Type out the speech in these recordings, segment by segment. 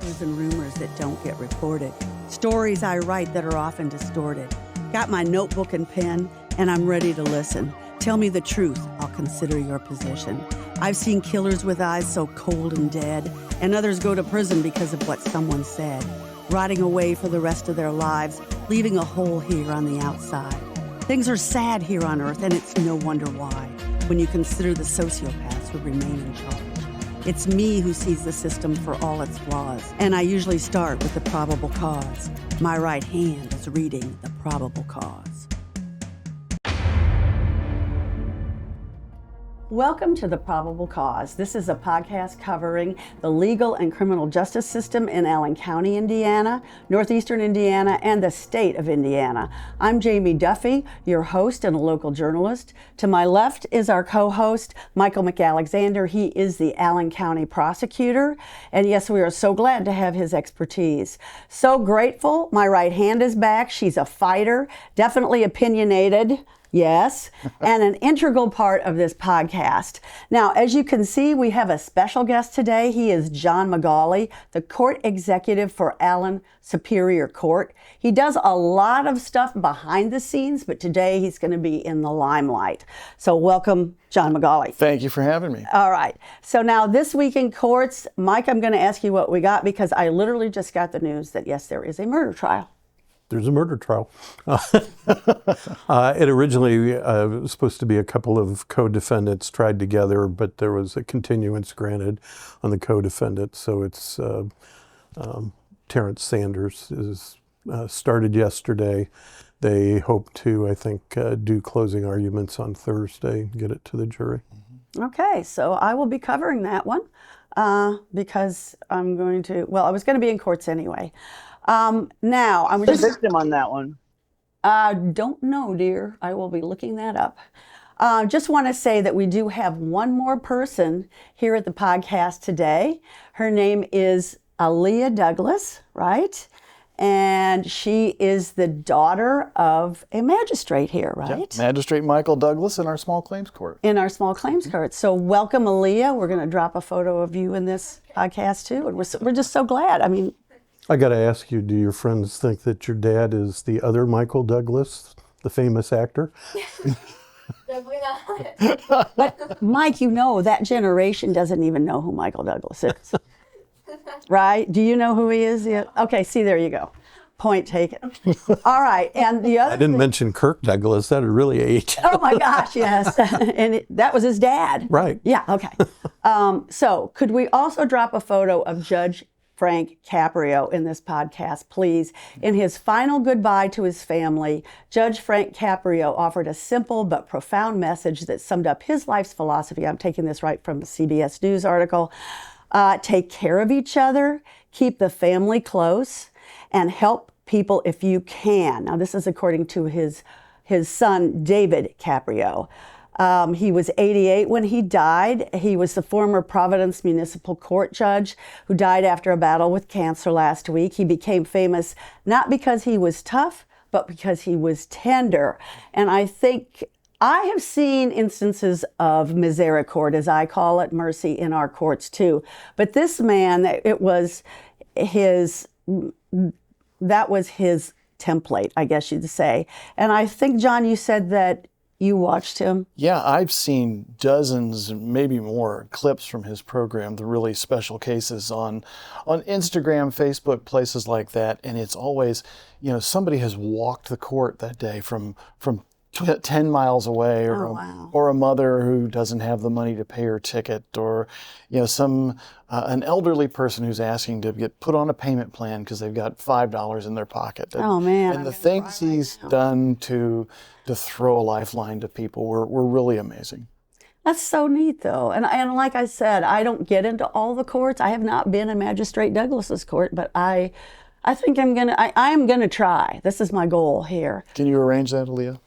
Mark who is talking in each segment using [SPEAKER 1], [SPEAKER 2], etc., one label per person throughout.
[SPEAKER 1] truths and rumors that don't get reported. Stories I write that are often distorted. Got my notebook and pen, and I'm ready to listen. Tell me the truth, I'll consider your position. I've seen killers with eyes so cold and dead, and others go to prison because of what someone said, rotting away for the rest of their lives, leaving a hole here on the outside. Things are sad here on earth, and it's no wonder why, when you consider the sociopaths who remain in charge. It's me who sees the system for all its flaws, and I usually start with the probable cause. My right hand is reading the probable cause. Welcome to The Probable Cause. This is a podcast covering the legal and criminal justice system in Allen County, Indiana, northeastern Indiana, and the state of Indiana. I'm Jamie Duffy, your host and a local journalist. To my left is our co-host, Michael McAlexander. He is the Allen County Prosecutor. And yes, we are so glad to have his expertise. So grateful. My right hand is back. She's a fighter, definitely opinionated. Yes, and an integral part of this podcast. Now, as you can see, we have a special guest today. He is John McGauley, the court executive for Allen Superior Court. He does a lot of stuff behind the scenes, but today he's going to be in the limelight. So welcome, John McGauley.
[SPEAKER 2] Thank you for having me.
[SPEAKER 1] All right. So now this week in courts, Mike, I'm going to ask you what we got because I literally just got the news that, yes, there is a murder trial.
[SPEAKER 3] There's a murder trial. It originally was supposed to be a couple of co-defendants tried together, but there was a continuance granted on the co-defendant. So it's Terrence Sanders is started yesterday. They hope to, I think, do closing arguments on Thursday and get it to the jury.
[SPEAKER 1] Okay, so I will be covering that one because I'm going to, well, I was going to be in courts anyway. Now, I'm just...
[SPEAKER 4] the victim on that one?
[SPEAKER 1] Don't know, dear. I will be looking that up. Just want to say that we do have one more person here at the podcast today. Her name is Aaliyah Douglas, right? And she is the daughter of a magistrate here, right?
[SPEAKER 2] Yep. Magistrate Michael Douglas in our small claims court.
[SPEAKER 1] In our small claims court. So welcome, Aaliyah. We're going to drop a photo of you in this podcast, too. And we're just so glad. I mean...
[SPEAKER 3] I got to ask you, do your friends think that your dad is the other Michael Douglas, the famous actor?
[SPEAKER 5] Definitely not.
[SPEAKER 1] But Mike, you know, that generation doesn't even know who Michael Douglas is. Right? Do you know who he is? Yeah. Okay, see, there you go. Point taken. All right, and the other...
[SPEAKER 3] I didn't mention Kirk Douglas. That would really age.
[SPEAKER 1] Oh my gosh, yes. And that was his dad.
[SPEAKER 3] Right.
[SPEAKER 1] Yeah, okay. So could we also drop a photo of Judge Frank Caprio in this podcast, please? In his final goodbye to his family, Judge Frank Caprio offered a simple but profound message that summed up his life's philosophy. I'm taking this right from a CBS News article. Take care of each other, keep the family close, and help people if you can. Now, this is according to his son, David Caprio. He was 88 when he died. He was the former Providence Municipal Court judge who died after a battle with cancer last week. He became famous not because he was tough, but because he was tender. And I think I have seen instances of misericord, as I call it, mercy in our courts too. But this man, that was his template, I guess you'd say. And I think, John, you said that you watched him?
[SPEAKER 2] Yeah, I've seen dozens, maybe more, clips from his program, the really special cases on Instagram, Facebook, places like that. And it's always, somebody has walked the court that day from 10 miles away, or or a mother who doesn't have the money to pay her ticket, or an elderly person who's asking to get put on a payment plan because they've got $5 in their pocket.
[SPEAKER 1] Oh man!
[SPEAKER 2] And the things he's done to throw a lifeline to people were really amazing.
[SPEAKER 1] That's so neat, though. And like I said, I don't get into all the courts. I have not been in Magistrate Douglas's court, but I think I'm gonna try. This is my goal here.
[SPEAKER 2] Can you arrange that, Aaliyah?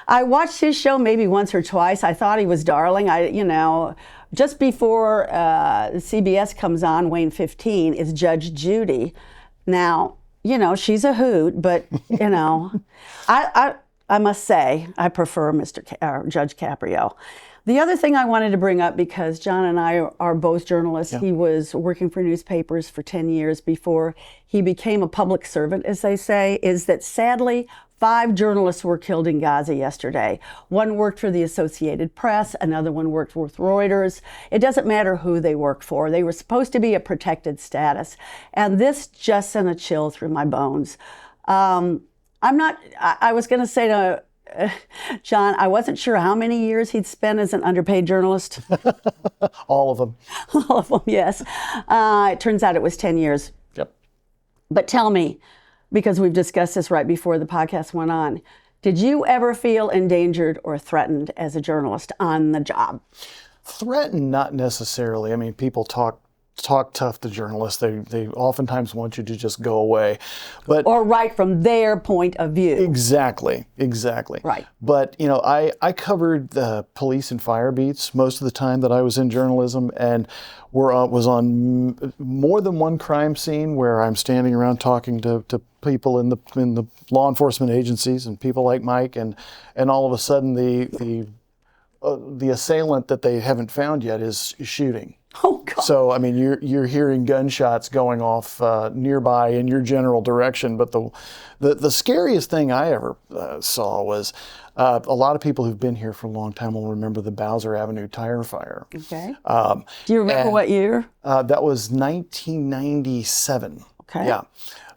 [SPEAKER 1] I watched his show maybe once or twice. I thought he was darling. Just before CBS comes on, Wayne 15 is Judge Judy. Now, she's a hoot, but I I must say, I prefer Judge Caprio. The other thing I wanted to bring up, because John and I are both journalists, he was working for newspapers for 10 years before he became a public servant, as they say, is that sadly, 5 journalists were killed in Gaza yesterday. One worked for the Associated Press, another one worked with Reuters. It doesn't matter who they worked for. They were supposed to be a protected status. And this just sent a chill through my bones. I was going to say to John, I wasn't sure how many years he'd spent as an underpaid journalist.
[SPEAKER 2] All of them.
[SPEAKER 1] All of them, yes. It turns out it was 10 years.
[SPEAKER 2] Yep.
[SPEAKER 1] But tell me, because we've discussed this right before the podcast went on, did you ever feel endangered or threatened as a journalist on the job?
[SPEAKER 2] Threatened, not necessarily. I mean, people talk tough to journalists. They oftentimes want you to just go away. But
[SPEAKER 1] or write from their point of view.
[SPEAKER 2] Exactly.
[SPEAKER 1] Right.
[SPEAKER 2] But, I covered the police and fire beats most of the time that I was in journalism, and was on more than one crime scene where I'm standing around talking to people in the law enforcement agencies and people like Mike, and all of a sudden the assailant that they haven't found yet is shooting.
[SPEAKER 1] Oh, God.
[SPEAKER 2] So, I mean, you're hearing gunshots going off nearby in your general direction. But the scariest thing I ever saw was a lot of people who've been here for a long time will remember the Bowser Avenue tire fire.
[SPEAKER 1] Okay. Do you remember what year?
[SPEAKER 2] That was 1997.
[SPEAKER 1] Okay.
[SPEAKER 2] Yeah.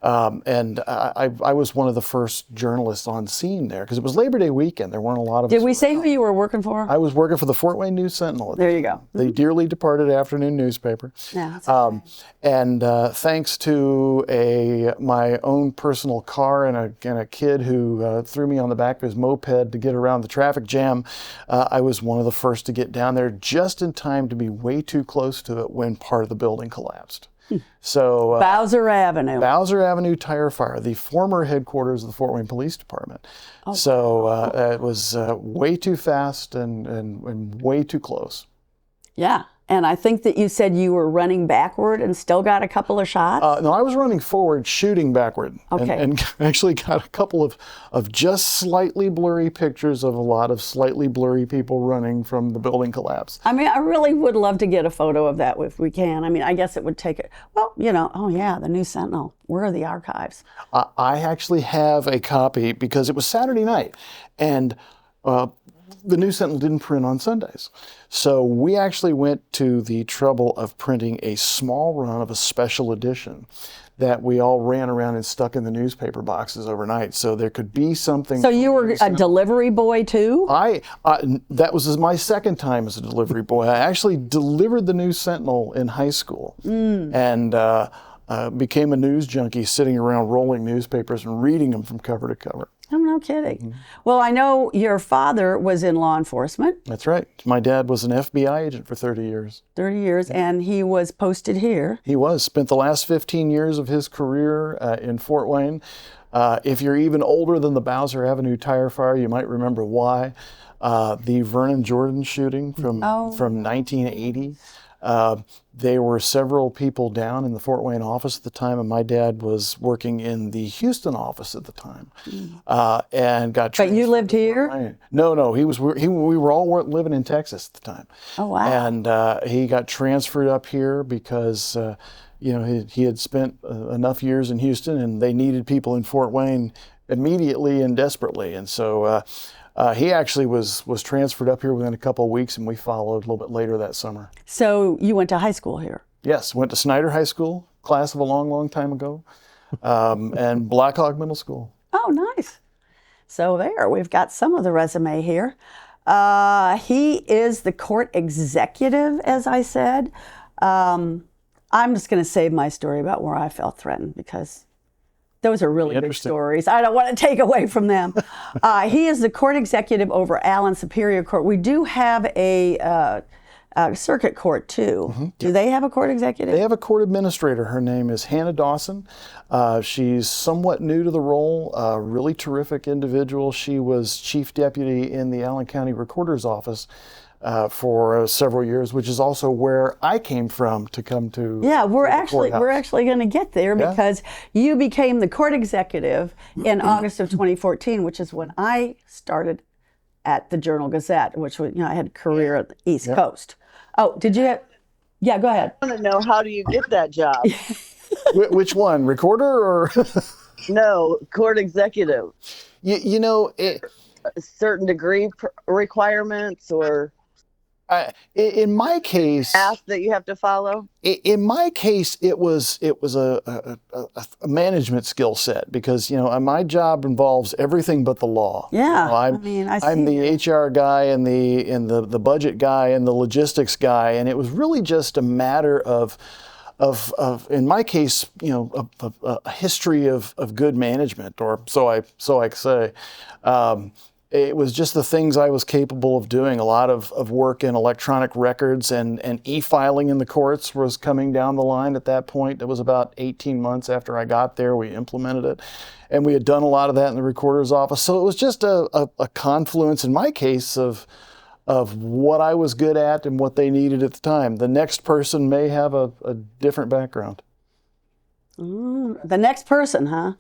[SPEAKER 2] And I was one of the first journalists on scene there because it was Labor Day weekend. There weren't a lot of us.
[SPEAKER 1] Did we say who you were working for?
[SPEAKER 2] I was working for the Fort Wayne News Sentinel.
[SPEAKER 1] There you go.
[SPEAKER 2] The dearly departed afternoon newspaper.
[SPEAKER 1] Yeah, that's okay.
[SPEAKER 2] And thanks to my own personal car and a kid who threw me on the back of his moped to get around the traffic jam, I was one of the first to get down there just in time to be way too close to it when part of the building collapsed. So
[SPEAKER 1] Bowser Avenue
[SPEAKER 2] tire fire, the former headquarters of the Fort Wayne Police Department. Oh, so it was way too fast and way too close.
[SPEAKER 1] Yeah. And I think that you said you were running backward and still got a couple of shots?
[SPEAKER 2] No, I was running forward, shooting backward.
[SPEAKER 1] Okay.
[SPEAKER 2] And actually got a couple of just slightly blurry pictures of a lot of slightly blurry people running from the building collapse.
[SPEAKER 1] I mean, I really would love to get a photo of that if we can. I mean, I guess it would take it. Well, oh yeah, the News Sentinel. Where are the archives?
[SPEAKER 2] I actually have a copy because it was Saturday night. And the News Sentinel didn't print on Sundays. So we actually went to the trouble of printing a small run of a special edition that we all ran around and stuck in the newspaper boxes overnight. So there could be something. So
[SPEAKER 1] you were a delivery boy too?
[SPEAKER 2] That was my second time as a delivery boy. I actually delivered the News Sentinel in high school and became a news junkie sitting around rolling newspapers and reading them from cover to cover.
[SPEAKER 1] I'm no kidding. Well, I know your father was in law enforcement.
[SPEAKER 2] That's right. My dad was an FBI agent for 30 years.
[SPEAKER 1] 30 years, and he was posted here.
[SPEAKER 2] He was. Spent the last 15 years of his career in Fort Wayne. If you're even older than the Bowser Avenue tire fire, you might remember why. The Vernon Jordan shooting from 1980. There were several people down in the Fort Wayne office at the time, and my dad was working in the Houston office at the time, and got.
[SPEAKER 1] But you lived here?
[SPEAKER 2] No. We were all living in Texas at the time.
[SPEAKER 1] Oh wow!
[SPEAKER 2] And he got transferred up here because he had spent enough years in Houston, and they needed people in Fort Wayne immediately and desperately, and so. He actually was transferred up here within a couple of weeks, and we followed a little bit later that summer.
[SPEAKER 1] So you went to high school here?
[SPEAKER 2] Yes, went to Snyder High School, class of a long, long time ago, and Blackhawk Middle School.
[SPEAKER 1] Oh, nice. So we've got some of the resume here. He is the court executive, as I said. I'm just going to save my story about where I felt threatened because those are really big stories. I don't want to take away from them. He is the court executive over Allen Superior Court. We do have a circuit court too. Do they have a court executive?
[SPEAKER 2] They have a court administrator. Her name is Hannah Dawson. She's somewhat new to the role, really terrific individual. She was chief deputy in the Allen County Recorder's Office for several years, which is also where I came from to come to.
[SPEAKER 1] Yeah, we're
[SPEAKER 2] the
[SPEAKER 1] actually
[SPEAKER 2] courthouse.
[SPEAKER 1] going to get there
[SPEAKER 2] Yeah.
[SPEAKER 1] because you became the court executive in August of 2014, which is when I started at the Journal-Gazette, which was, I had a career at the East Coast. Oh, did you have? Yeah, go ahead.
[SPEAKER 4] I want to know, how do you get that job?
[SPEAKER 2] Which one, recorder or?
[SPEAKER 4] No, court executive.
[SPEAKER 2] You know,
[SPEAKER 4] A certain degree requirements or
[SPEAKER 2] in my case,
[SPEAKER 4] path that you have to follow?
[SPEAKER 2] in my case, it was a management skill set because my job involves everything but the law.
[SPEAKER 1] Yeah,
[SPEAKER 2] I'm the HR guy and the budget guy and the logistics guy, and it was really just a matter of in my case, a history of good management, or so I say. It was just the things I was capable of doing. A lot of work in electronic records and e-filing in the courts was coming down the line at that point. It was about 18 months after I got there, we implemented it. And we had done a lot of that in the recorder's office. So it was just a confluence, in my case, of what I was good at and what they needed at the time. The next person may have a different background.
[SPEAKER 1] The next person, huh?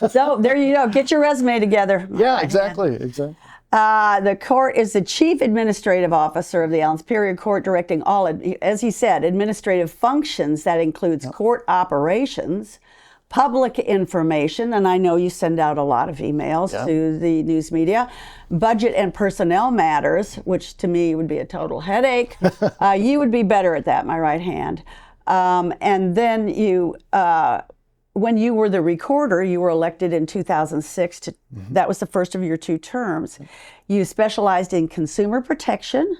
[SPEAKER 1] So there you go. Get your resume together.
[SPEAKER 2] Yeah, exactly.
[SPEAKER 1] The court is the chief administrative officer of the Allen Superior Court, directing all, as he said, administrative functions. That includes court operations, public information, and I know you send out a lot of emails to the news media, budget and personnel matters, which to me would be a total headache. You would be better at that, my right hand. And then you... when you were the recorder, you were elected in 2006. That was the first of your 2 terms. You specialized in consumer protection,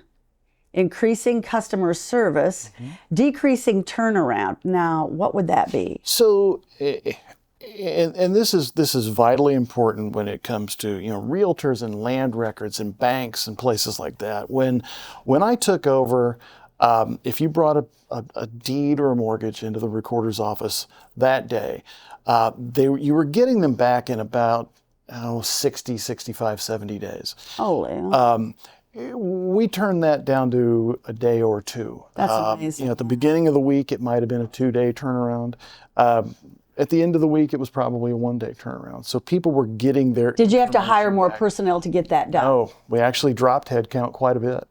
[SPEAKER 1] increasing customer service, decreasing turnaround. Now, what would that be?
[SPEAKER 2] So, and this is vitally important when it comes to realtors and land records and banks and places like that. When I took over, if you brought a deed or a mortgage into the recorder's office that day, you were getting them back in about 60, 65, 70 days.
[SPEAKER 1] Holy.
[SPEAKER 2] We turned that down to a day or 2.
[SPEAKER 1] That's amazing.
[SPEAKER 2] At the beginning of the week, it might have been a 2-day turnaround. At the end of the week, it was probably a 1-day turnaround. So people were getting their.
[SPEAKER 1] Did you have to hire more personnel to get that done?
[SPEAKER 2] No, we actually dropped headcount quite a bit.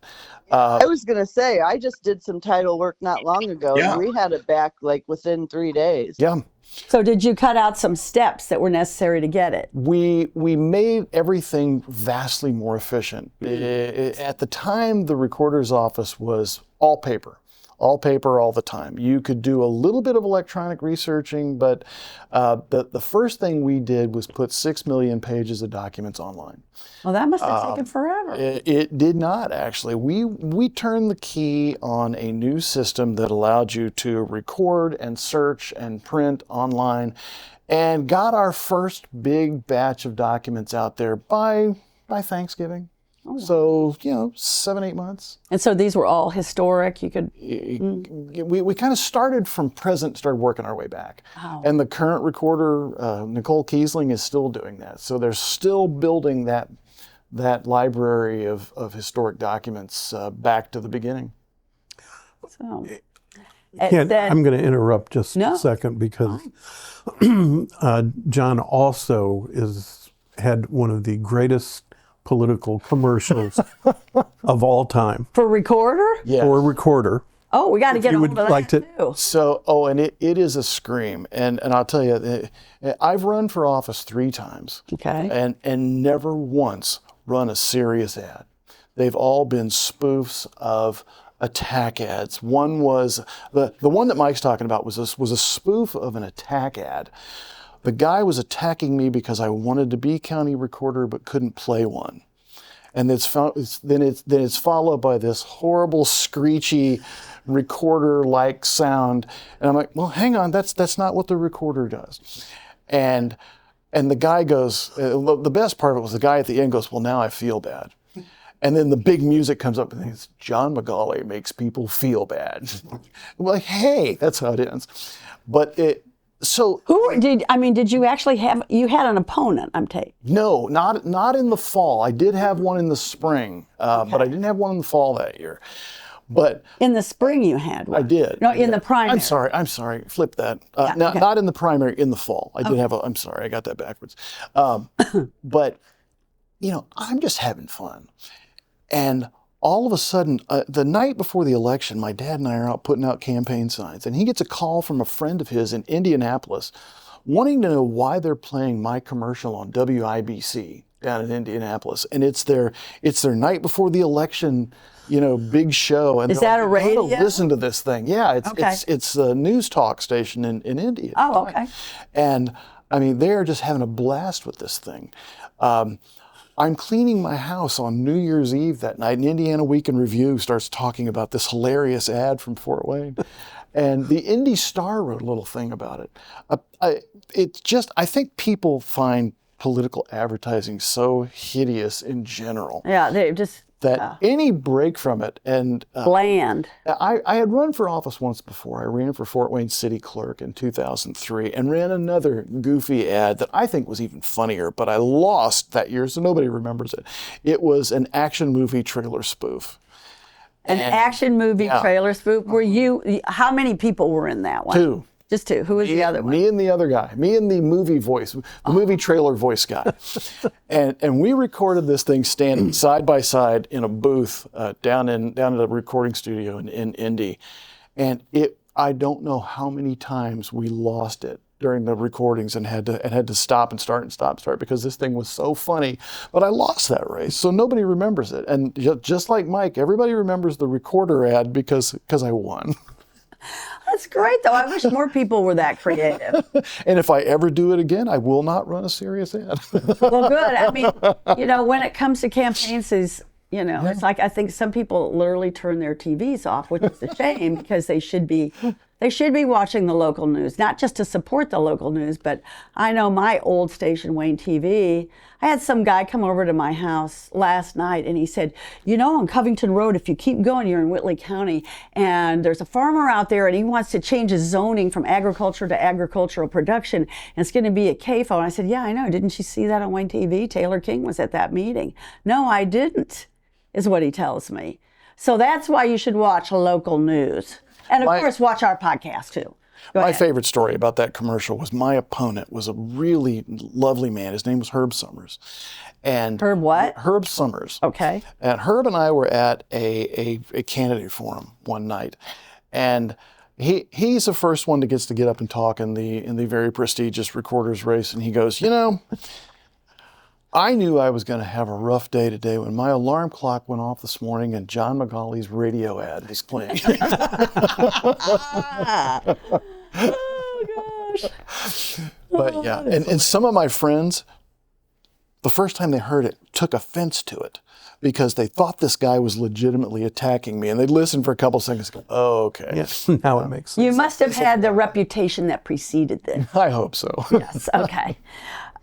[SPEAKER 4] I was going to say, I just did some title work not long ago.
[SPEAKER 2] Yeah.
[SPEAKER 4] And we had it back like within 3 days.
[SPEAKER 2] Yeah.
[SPEAKER 1] So did you cut out some steps that were necessary to get it?
[SPEAKER 2] We made everything vastly more efficient. At the time, the recorder's office was all paper all the time. You could do a little bit of electronic researching, but the first thing we did was put 6 million pages of documents online.
[SPEAKER 1] Well, that must have taken forever.
[SPEAKER 2] It did not, actually. We turned the key on a new system that allowed you to record and search and print online, and got our first big batch of documents out there by Thanksgiving. So, 7-8 months.
[SPEAKER 1] And so these were all historic. You could.
[SPEAKER 2] We kind of started from present, started working our way back.
[SPEAKER 1] Wow.
[SPEAKER 2] And the current recorder, Nicole Kiesling, is still doing that. So they're still building that library of historic documents back to the beginning.
[SPEAKER 1] So.
[SPEAKER 3] I'm going to interrupt just
[SPEAKER 1] No.
[SPEAKER 3] a second because John also had one of the greatest political commercials of all time
[SPEAKER 1] For recorder?
[SPEAKER 2] Yes.
[SPEAKER 3] for a recorder.
[SPEAKER 1] Oh, we got to get
[SPEAKER 3] you
[SPEAKER 1] a
[SPEAKER 3] would
[SPEAKER 1] hold of
[SPEAKER 3] like
[SPEAKER 1] that too.
[SPEAKER 2] So, and it is a scream. And I'll tell you, I've run for office 3 times.
[SPEAKER 1] Okay.
[SPEAKER 2] And never once run a serious ad. They've all been spoofs of attack ads. One was, the one that Mike's talking about was a spoof of an attack ad. The guy was attacking me because I wanted to be county recorder but couldn't play one. And then it's followed by this horrible screechy recorder-like sound. And I'm like, well, hang on, that's not what the recorder does. And the guy goes, the best part of it was the guy at the end goes, well, now I feel bad. And then the big music comes up and it's John McGauley makes people feel bad. I'm like, hey, that's how it ends. But
[SPEAKER 1] Did you actually you had an opponent, I'm taking?
[SPEAKER 2] no, not in the fall. I did have one in the spring, but I didn't have one in the fall that year. But
[SPEAKER 1] In the spring you had one.
[SPEAKER 2] I did.
[SPEAKER 1] No, in the primary.
[SPEAKER 2] I'm sorry. Flip that.
[SPEAKER 1] Yeah, okay.
[SPEAKER 2] Not in the primary, in the fall. I did have I'm sorry, I got that backwards. But, I'm just having fun. And all of a sudden, the night before the election, my dad and I are out putting out campaign signs, and he gets a call from a friend of his in Indianapolis wanting to know why they're playing my commercial on WIBC down in Indianapolis. And it's their night before the election, big show. And
[SPEAKER 1] is that a radio?
[SPEAKER 2] Listen to this thing. Yeah,
[SPEAKER 1] Okay.
[SPEAKER 2] it's a news talk station in India.
[SPEAKER 1] Oh, okay.
[SPEAKER 2] And they're just having a blast with this thing. I'm cleaning my house on New Year's Eve that night, and Indiana Week in Review starts talking about this hilarious ad from Fort Wayne. And the Indy Star wrote a little thing about it. I think people find political advertising so hideous in general.
[SPEAKER 1] Yeah, they just
[SPEAKER 2] Any break from it, and
[SPEAKER 1] bland.
[SPEAKER 2] I had run for office once before. I ran for Fort Wayne City Clerk in 2003 and ran another goofy ad that I think was even funnier, but I lost that year, so nobody remembers it. It was an action movie trailer spoof.
[SPEAKER 1] Action movie trailer spoof. How many people were in that one?
[SPEAKER 2] 2.
[SPEAKER 1] Just 2. Who was the other one?
[SPEAKER 2] Me and the other guy. Me and the movie voice, the movie trailer voice guy. and we recorded this thing standing side by side in a booth down at a recording studio in Indy. And I don't know how many times we lost it during the recordings and had to stop and start because this thing was so funny. But I lost that race, so nobody remembers it. And just like Mike, everybody remembers the recorder ad because I won.
[SPEAKER 1] That's great, though. I wish more people were that creative.
[SPEAKER 2] And if I ever do it again, I will not run a serious ad.
[SPEAKER 1] Well, good. When it comes to campaigns, it's like I think some people literally turn their TVs off, which is a shame because they should be watching the local news, not just to support the local news, but I know my old station, Wayne TV, I had some guy come over to my house last night and he said, on Covington Road, if you keep going, you're in Whitley County, and there's a farmer out there and he wants to change his zoning from agriculture to agricultural production, and it's going to be a CAFO. And I said, yeah, I know. Didn't you see that on Wayne TV? Taylor King was at that meeting. No, I didn't, is what he tells me. So that's why you should watch local news. And of course, watch our podcast too.
[SPEAKER 2] My favorite story about that commercial was my opponent was a really lovely man. His name was Herb Summers. And
[SPEAKER 1] Herb what?
[SPEAKER 2] Herb Summers.
[SPEAKER 1] Okay.
[SPEAKER 2] And Herb and I were at a candidate forum one night. And he's the first one that gets to get up and talk in the very prestigious recorder's race. And he goes, I knew I was going to have a rough day today when my alarm clock went off this morning and John McGauley's radio ad is playing.
[SPEAKER 1] Oh, gosh.
[SPEAKER 2] But yeah, and some of my friends, the first time they heard it, took offense to it because they thought this guy was legitimately attacking me. And they'd listen for a couple seconds and go, oh, okay.
[SPEAKER 3] Yes, now it makes sense.
[SPEAKER 1] You must have had the reputation that preceded this.
[SPEAKER 2] I hope so.
[SPEAKER 1] Yes, okay.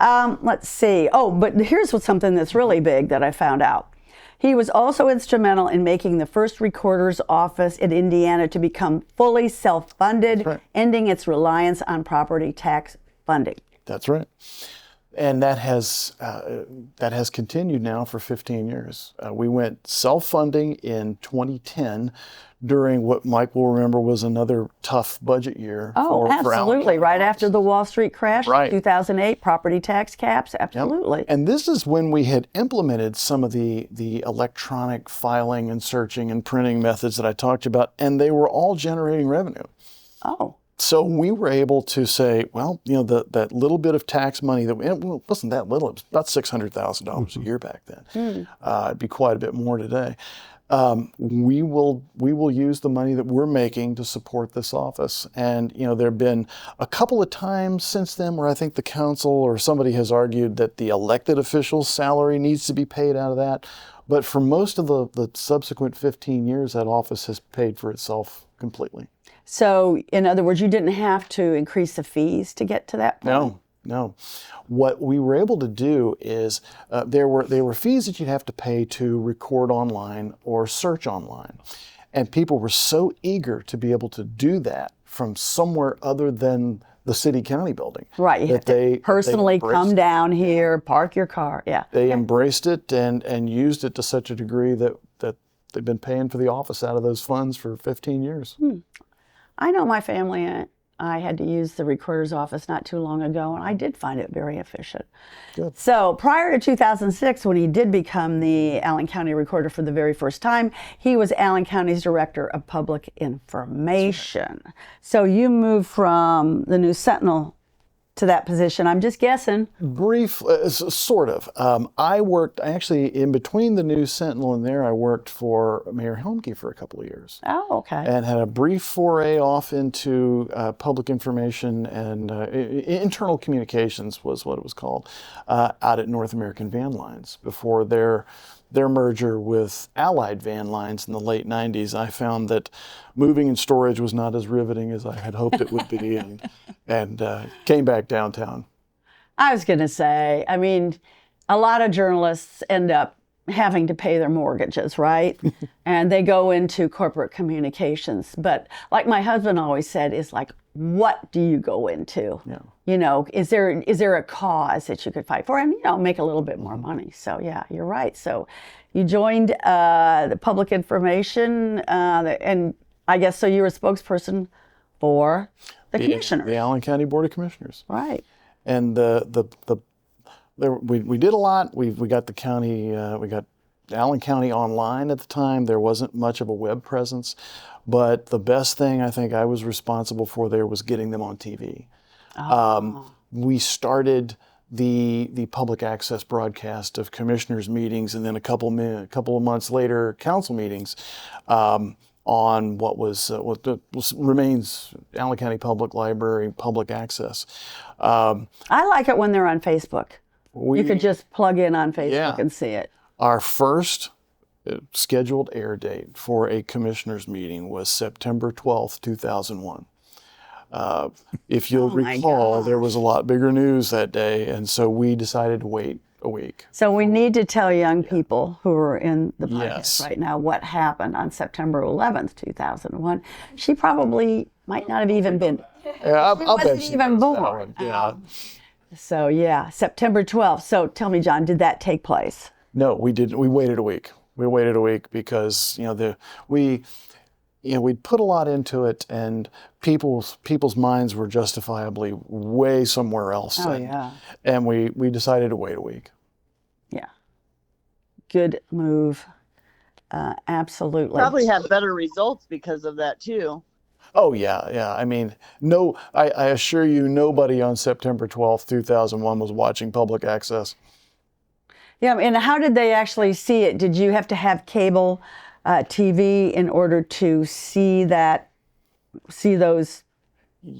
[SPEAKER 1] Let's see. Oh, but here's something that's really big that I found out. He was also instrumental in making the first recorder's office in Indiana to become fully self-funded,
[SPEAKER 2] right,
[SPEAKER 1] ending its reliance on property tax funding.
[SPEAKER 2] That's right. And that has continued now for 15 years. We went self-funding in 2010 during what Mike will remember was another tough budget year.
[SPEAKER 1] Oh, absolutely. Right after the Wall Street crash,
[SPEAKER 2] right,
[SPEAKER 1] 2008, property tax caps, absolutely.
[SPEAKER 2] Yep. And this is when we had implemented some of the electronic filing and searching and printing methods that I talked about, and they were all generating revenue.
[SPEAKER 1] Oh.
[SPEAKER 2] So we were able to say, well, that little bit of tax money that it wasn't that little. It was about $600,000 a year back then. It'd be quite a bit more today. We will use the money that we're making to support this office. And there have been a couple of times since then where I think the council or somebody has argued that the elected official's salary needs to be paid out of that. But for most of the subsequent 15 years, that office has paid for itself completely.
[SPEAKER 1] So, in other words, you didn't have to increase the fees to get to that point?
[SPEAKER 2] No. What we were able to do is there were fees that you'd have to pay to record online or search online. And people were so eager to be able to do that from somewhere other than the city-county building.
[SPEAKER 1] Right, you have to personally come down here, park your car, yeah.
[SPEAKER 2] They embraced it and used it to such a degree that they've been paying for the office out of those funds for 15 years.
[SPEAKER 1] I know my family and I had to use the recorder's office not too long ago, and I did find it very efficient.
[SPEAKER 2] Good.
[SPEAKER 1] So prior to 2006, when he did become the Allen County Recorder for the very first time, he was Allen County's Director of Public Information. Right. So you moved from the News Sentinel to that position, I'm just guessing.
[SPEAKER 2] Brief, sort of. I actually, in between the News Sentinel and there, I worked for Mayor Helmke for a couple of years.
[SPEAKER 1] Oh, okay.
[SPEAKER 2] And had a brief foray off into public information and internal communications was what it was called, out at North American Van Lines before their merger with Allied Van Lines in the late 90s. I found that moving and storage was not as riveting as I had hoped it would be, and came back downtown.
[SPEAKER 1] I was going to say, I mean, a lot of journalists end up having to pay their mortgages, right? And they go into corporate communications. But like my husband always said, is like, what do you go into?
[SPEAKER 2] Yeah.
[SPEAKER 1] You know, is there a cause that you could fight for and, you know, make a little bit more money? So yeah, you're right. So you joined the public information, and I guess so you were a spokesperson for the commissioners.
[SPEAKER 2] The Allen County Board of Commissioners.
[SPEAKER 1] Right.
[SPEAKER 2] And we did a lot. We got the county, we got Allen County online at the time. There wasn't much of a web presence, but the best thing I think I was responsible for there was getting them on TV.
[SPEAKER 1] Oh.
[SPEAKER 2] We started the public access broadcast of commissioners' meetings, and then a couple of months later, council meetings on what remains Allen County Public Library public access.
[SPEAKER 1] I like it when they're on Facebook. You could just plug in on Facebook and see it.
[SPEAKER 2] Our first scheduled air date for a commissioners meeting was September 12th, 2001. If you'll recall, there was a lot bigger news that day, and so we decided to wait a week.
[SPEAKER 1] So we need to tell young people who are in the podcast right now what happened on September 11th, 2001. She probably might not have even been.
[SPEAKER 2] Yeah, I'll bet
[SPEAKER 1] she wasn't even born.
[SPEAKER 2] Yeah.
[SPEAKER 1] So yeah, September 12th. So tell me, John, did that take place?
[SPEAKER 2] No, we didn't. We waited a week. We waited a week because we'd put a lot into it, and people's minds were justifiably way somewhere else.
[SPEAKER 1] Oh, yeah.
[SPEAKER 2] And we decided to wait a week.
[SPEAKER 1] Yeah. Good move. Absolutely.
[SPEAKER 4] Probably had better results because of that too.
[SPEAKER 2] Oh, yeah. I mean, I assure you, nobody on September 12th, 2001 was watching public access.
[SPEAKER 1] Yeah, and how did they actually see it? Did you have to have cable TV in order to see those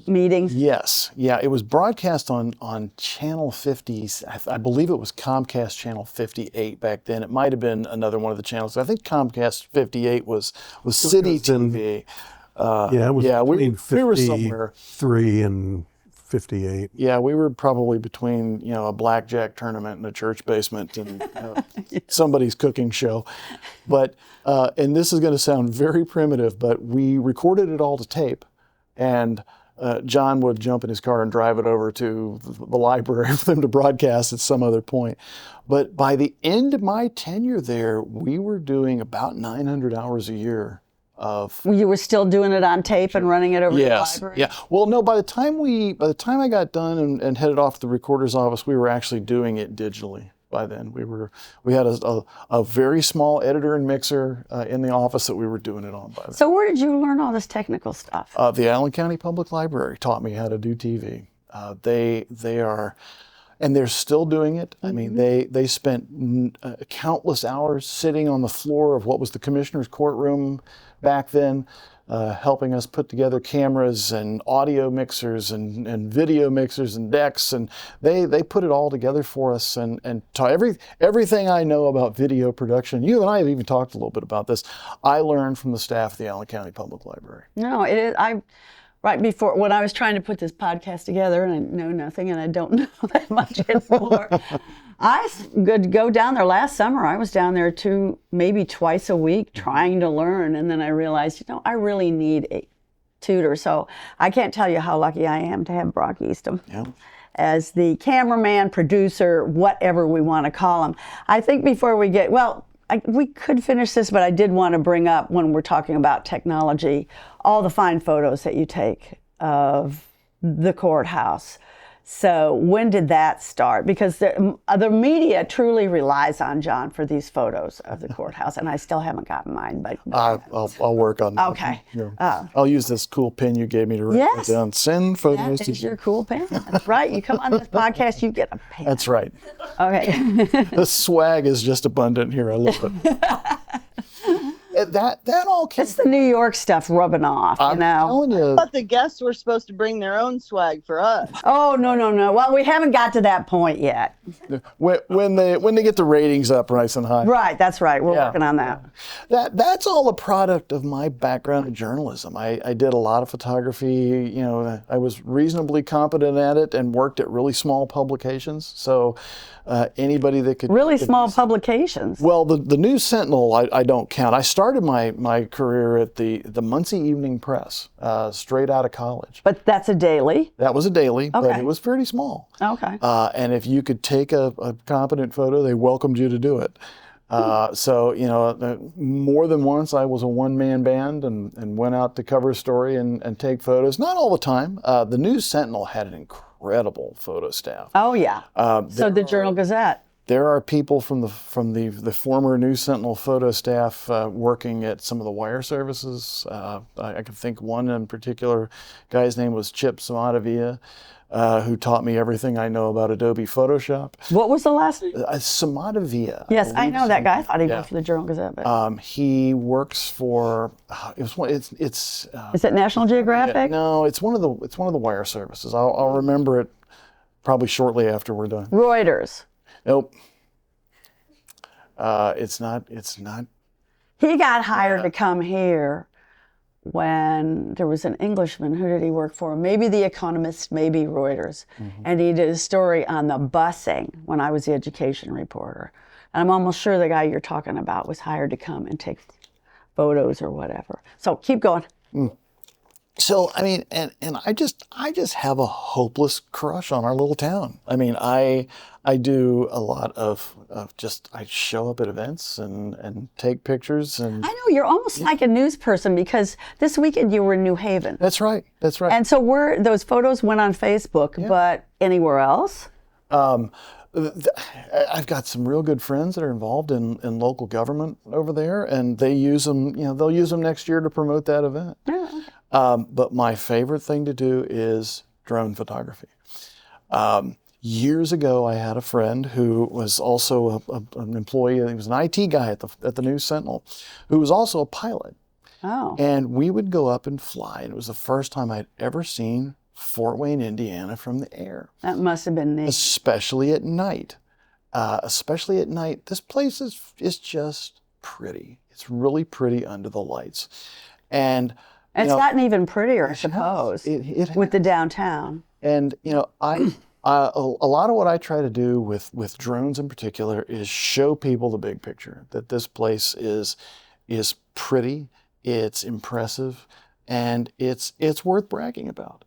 [SPEAKER 1] meetings?
[SPEAKER 2] Yes. Yeah, it was broadcast on Channel 50. I believe it was Comcast Channel 58 back then. It might have been another one of the channels. I think Comcast 58 was City TV.
[SPEAKER 3] It was between
[SPEAKER 2] we were somewhere
[SPEAKER 3] 53 and 58.
[SPEAKER 2] Yeah, we were probably between a blackjack tournament in a church basement and somebody's cooking show. But and this is going to sound very primitive, but we recorded it all to tape, and John would jump in his car and drive it over to the library for them to broadcast at some other point. But by the end of my tenure there, we were doing about 900 hours a year.
[SPEAKER 1] You were still doing it on tape and running it over to the library?
[SPEAKER 2] Yeah. Well, no, by the time I got done and headed off to the recorder's office, we were actually doing it digitally by then. We had a very small editor and mixer in the office that we were doing it on by then.
[SPEAKER 1] So where did you learn all this technical stuff?
[SPEAKER 2] The Allen County Public Library taught me how to do TV. They are, and they're still doing it. I mean, they spent countless hours sitting on the floor of what was the commissioner's courtroom back then, helping us put together cameras and audio mixers and video mixers and decks, and they put it all together for us. And everything I know about video production, you and I have even talked a little bit about this, I learned from the staff of the Allen County Public Library.
[SPEAKER 1] No, it is. right before, when I was trying to put this podcast together, and I know nothing, and I don't know that much anymore. I could go down there last summer. I was down there maybe twice a week trying to learn, and then I realized, I really need a tutor. So I can't tell you how lucky I am to have Brock Eastom as the cameraman, producer, whatever we want to call him. I think before we get, we could finish this, but I did want to bring up, when we're talking about technology, all the fine photos that you take of the courthouse. So when did that start? Because the media truly relies on John for these photos of the courthouse, and I still haven't gotten mine. But
[SPEAKER 2] I'll work on that.
[SPEAKER 1] Okay.
[SPEAKER 2] I'll use this cool pen you gave me to write it down. Send photos.
[SPEAKER 1] That is your cool pen. That's right. You come on this podcast, you get a pen.
[SPEAKER 2] That's right.
[SPEAKER 1] Okay.
[SPEAKER 2] The swag is just abundant here. I love it. That all came.
[SPEAKER 1] It's the New York stuff rubbing off,
[SPEAKER 2] I'm telling you.
[SPEAKER 4] But the guests were supposed to bring their own swag for us.
[SPEAKER 1] Oh, no. Well, we haven't got to that point yet.
[SPEAKER 2] When they get the ratings up nice and high.
[SPEAKER 1] Right, that's right. We're working on that.
[SPEAKER 2] That's all a product of my background in journalism. I did a lot of photography. I was reasonably competent at it and worked at really small publications. So anybody that could
[SPEAKER 1] really small publications.
[SPEAKER 2] Well, the News Sentinel I don't count. I started my career at the Muncie Evening Press, straight out of college.
[SPEAKER 1] But that's a daily.
[SPEAKER 2] That was a daily, but
[SPEAKER 1] Okay.
[SPEAKER 2] it was pretty small.
[SPEAKER 1] Okay.
[SPEAKER 2] And if you could take a competent photo, they welcomed you to do it. So, more than once I was a one-man band and went out to cover a story and take photos. Not all the time. The News Sentinel had an incredible photo staff.
[SPEAKER 1] Oh, yeah. So the Journal Gazette.
[SPEAKER 2] There are people from the former News Sentinel photo staff working at some of the wire services. I can think one in particular, guy's name was Chip Samadavia, who taught me everything I know about Adobe Photoshop.
[SPEAKER 1] What was the last name?
[SPEAKER 2] Samadavia.
[SPEAKER 1] Yes, I know that guy. I thought he worked for the Journal Gazette. But
[SPEAKER 2] He works for it's
[SPEAKER 1] is it National Geographic?
[SPEAKER 2] no, it's one of the wire services. I'll remember it probably shortly after we're done.
[SPEAKER 1] Reuters.
[SPEAKER 2] Nope. It's not.
[SPEAKER 1] He got hired to come here when there was an Englishman. Who did he work for? Maybe The Economist, maybe Reuters. And he did a story on the busing when I was the education reporter. And I'm almost sure the guy you're talking about was hired to come and take photos or whatever. So keep going.
[SPEAKER 2] So I mean, and I just have a hopeless crush on our little town. I mean, I do a lot of just I show up at events and take pictures and.
[SPEAKER 1] I know you're almost like a news person, because this weekend you were in New Haven.
[SPEAKER 2] That's right. That's right.
[SPEAKER 1] And so those photos went on Facebook, but anywhere else?
[SPEAKER 2] I've got some real good friends that are involved in local government over there, and they use them. They'll use them next year to promote that event.
[SPEAKER 1] Yeah, okay.
[SPEAKER 2] But my favorite thing to do is drone photography. Years ago, I had a friend who was also an employee. He was an IT guy at the News Sentinel, who was also a pilot.
[SPEAKER 1] Oh.
[SPEAKER 2] And we would go up and fly. And it was the first time I'd ever seen Fort Wayne, Indiana from the air.
[SPEAKER 1] That must have been neat.
[SPEAKER 2] Especially at night. This place is just pretty. It's really pretty under the lights. And
[SPEAKER 1] it's gotten even prettier, I suppose, with the downtown.
[SPEAKER 2] And a lot of what I try to do with drones in particular is show people the big picture, that this place is pretty, it's impressive, and it's worth bragging about.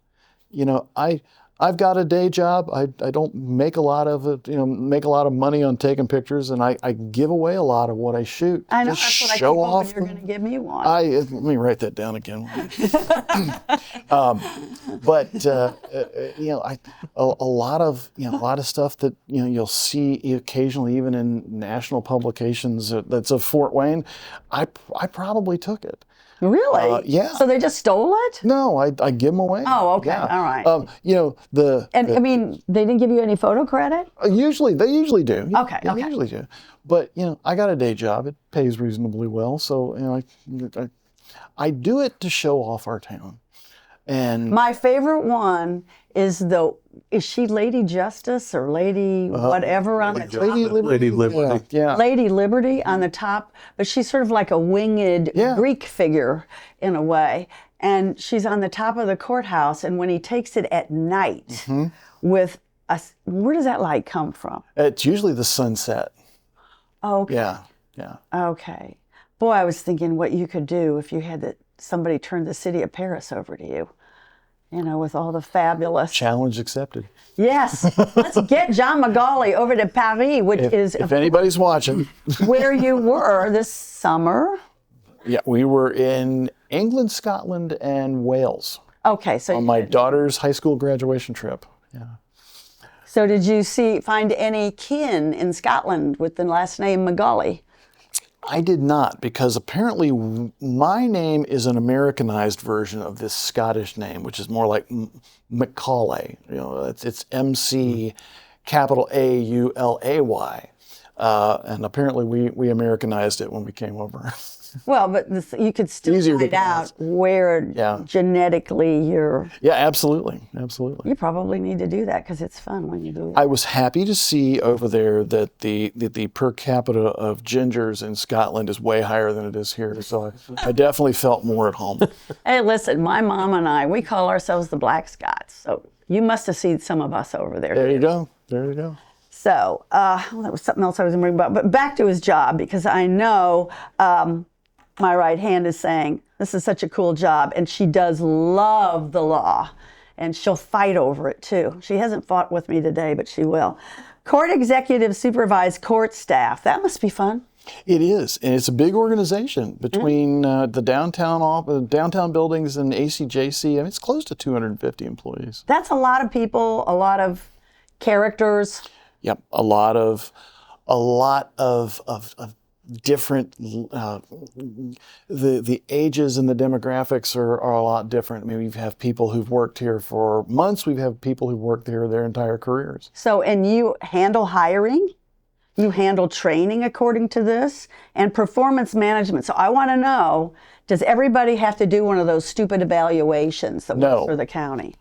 [SPEAKER 2] I've got a day job. I don't make a lot of it, make a lot of money on taking pictures, and I give away a lot of what I shoot.
[SPEAKER 1] I know,
[SPEAKER 2] Just
[SPEAKER 1] that's what I keep
[SPEAKER 2] show
[SPEAKER 1] hoping
[SPEAKER 2] off.
[SPEAKER 1] you're going to give me one.
[SPEAKER 2] Let me write that down again. But a lot of stuff that you'll see occasionally, even in national publications that's of Fort Wayne. I probably took it.
[SPEAKER 1] Really?
[SPEAKER 2] Yeah.
[SPEAKER 1] So they just stole it?
[SPEAKER 2] No, I give them away.
[SPEAKER 1] Oh, okay.
[SPEAKER 2] Yeah.
[SPEAKER 1] All right. I mean, they didn't give you any photo credit?
[SPEAKER 2] They usually do.
[SPEAKER 1] Okay,
[SPEAKER 2] They
[SPEAKER 1] okay.
[SPEAKER 2] usually do. But I got a day job. It pays reasonably well, so I do it to show off our town. And
[SPEAKER 1] My favorite one is is she Lady Justice or Lady whatever on the top?
[SPEAKER 2] Lady Liberty.
[SPEAKER 3] Lady Liberty.
[SPEAKER 2] Yeah.
[SPEAKER 1] Lady Liberty on the top, but she's sort of like a winged Greek figure in a way. And she's on the top of the courthouse, and when he takes it at night with where does that light come from?
[SPEAKER 2] It's usually the sunset.
[SPEAKER 1] Okay.
[SPEAKER 2] Yeah.
[SPEAKER 1] Okay. Boy, I was thinking what you could do if you had somebody turn the city of Paris over to you. You know, with all the fabulous.
[SPEAKER 2] Challenge accepted.
[SPEAKER 1] Yes. Let's get John McGauley over to Paris, which is
[SPEAKER 2] If anybody's watching.
[SPEAKER 1] where you were this summer.
[SPEAKER 2] Yeah, we were in England, Scotland, and Wales
[SPEAKER 1] Okay, so
[SPEAKER 2] on my daughter's high school graduation trip. Yeah.
[SPEAKER 1] So did you find any kin in Scotland with the last name McGauley?
[SPEAKER 2] I did not, because apparently my name is an Americanized version of this Scottish name, which is more like McAuley. You know, it's MC capital AULAY, and apparently we Americanized it when we came over.
[SPEAKER 1] Well, but you could still
[SPEAKER 2] Easier to
[SPEAKER 1] find out
[SPEAKER 2] pronounce.
[SPEAKER 1] where genetically you're.
[SPEAKER 2] Yeah, absolutely.
[SPEAKER 1] You probably need to do that because it's fun when you do it.
[SPEAKER 2] I was happy to see over there that the per capita of gingers in Scotland is way higher than it is here. So I definitely felt more at home.
[SPEAKER 1] Hey, listen, my mom and I, we call ourselves the Black Scots. So you must have seen some of us over there.
[SPEAKER 2] There you go. There you go.
[SPEAKER 1] So that was something else I was going to bring about. But back to his job, because I know my right hand is saying, this is such a cool job. And she does love the law. And she'll fight over it, too. She hasn't fought with me today, but she will. Court executive supervised court staff. That must be fun.
[SPEAKER 2] It is, and it's a big organization between the downtown buildings and ACJC. I mean, it's close to 250 employees.
[SPEAKER 1] That's a lot of people, a lot of characters.
[SPEAKER 2] Yep, a lot of different. The ages and the demographics are a lot different. I mean, we have people who've worked here for months. We have people who've worked here their entire careers.
[SPEAKER 1] So, and you handle hiring? You handle training according to this and performance management. So I want to know, does everybody have to do one of those stupid evaluations that works for the county?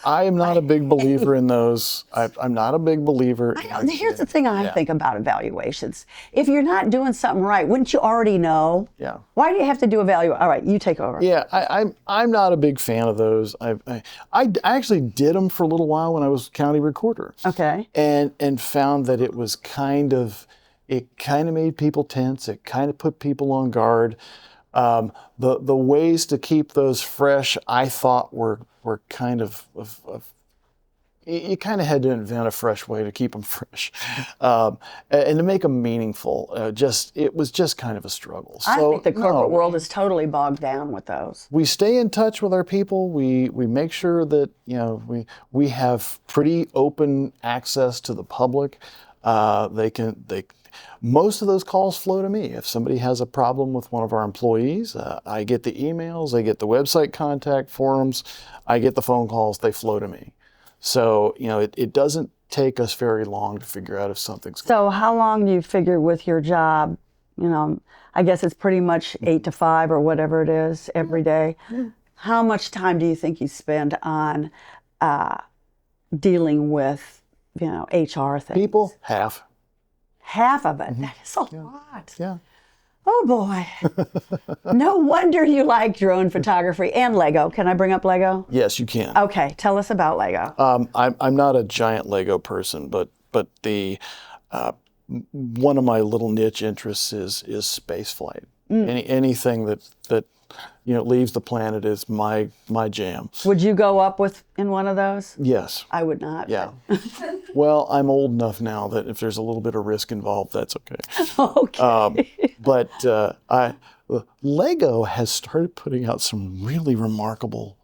[SPEAKER 2] I am not a big believer in those. I'm not a big believer.
[SPEAKER 1] Here's the thing I think about evaluations. If you're not doing something right, wouldn't you already know?
[SPEAKER 2] Yeah.
[SPEAKER 1] Why do you have to do evaluation? All right, you take over.
[SPEAKER 2] Yeah, I'm not a big fan of those. I actually did them for a little while when I was county recorder.
[SPEAKER 1] Okay.
[SPEAKER 2] And found that it kind of made people tense. It kind of put people on guard. The ways to keep those fresh, I thought were kind of you kind of had to invent a fresh way to keep them fresh, and to make them meaningful. It was just kind of a struggle.
[SPEAKER 1] I think the corporate world is totally bogged down with those.
[SPEAKER 2] We stay in touch with our people. We make sure that we have pretty open access to the public. Most of those calls flow to me. If somebody has a problem with one of our employees, I get the emails, I get the website contact forums, I get the phone calls, they flow to me. So, it doesn't take us very long to figure out if something's
[SPEAKER 1] So how long do you figure with your job? I guess it's pretty much 8 to 5 or whatever it is every day. How much time do you think you spend on dealing with, HR things?
[SPEAKER 2] people, half.
[SPEAKER 1] Half of it. That is a lot.
[SPEAKER 2] Yeah.
[SPEAKER 1] Oh boy. No wonder you like drone photography and Lego. Can I bring up Lego?
[SPEAKER 2] Yes, you can.
[SPEAKER 1] Okay, tell us about Lego.
[SPEAKER 2] I'm not a giant Lego person, but the one of my little niche interests is space flight. Anything that leaves the planet is my jam.
[SPEAKER 1] Would you go up in one of those?
[SPEAKER 2] Yes.
[SPEAKER 1] I would not.
[SPEAKER 2] Yeah. Well, I'm old enough now that if there's a little bit of risk involved, that's okay.
[SPEAKER 1] Okay.
[SPEAKER 2] But Lego has started putting out some really remarkable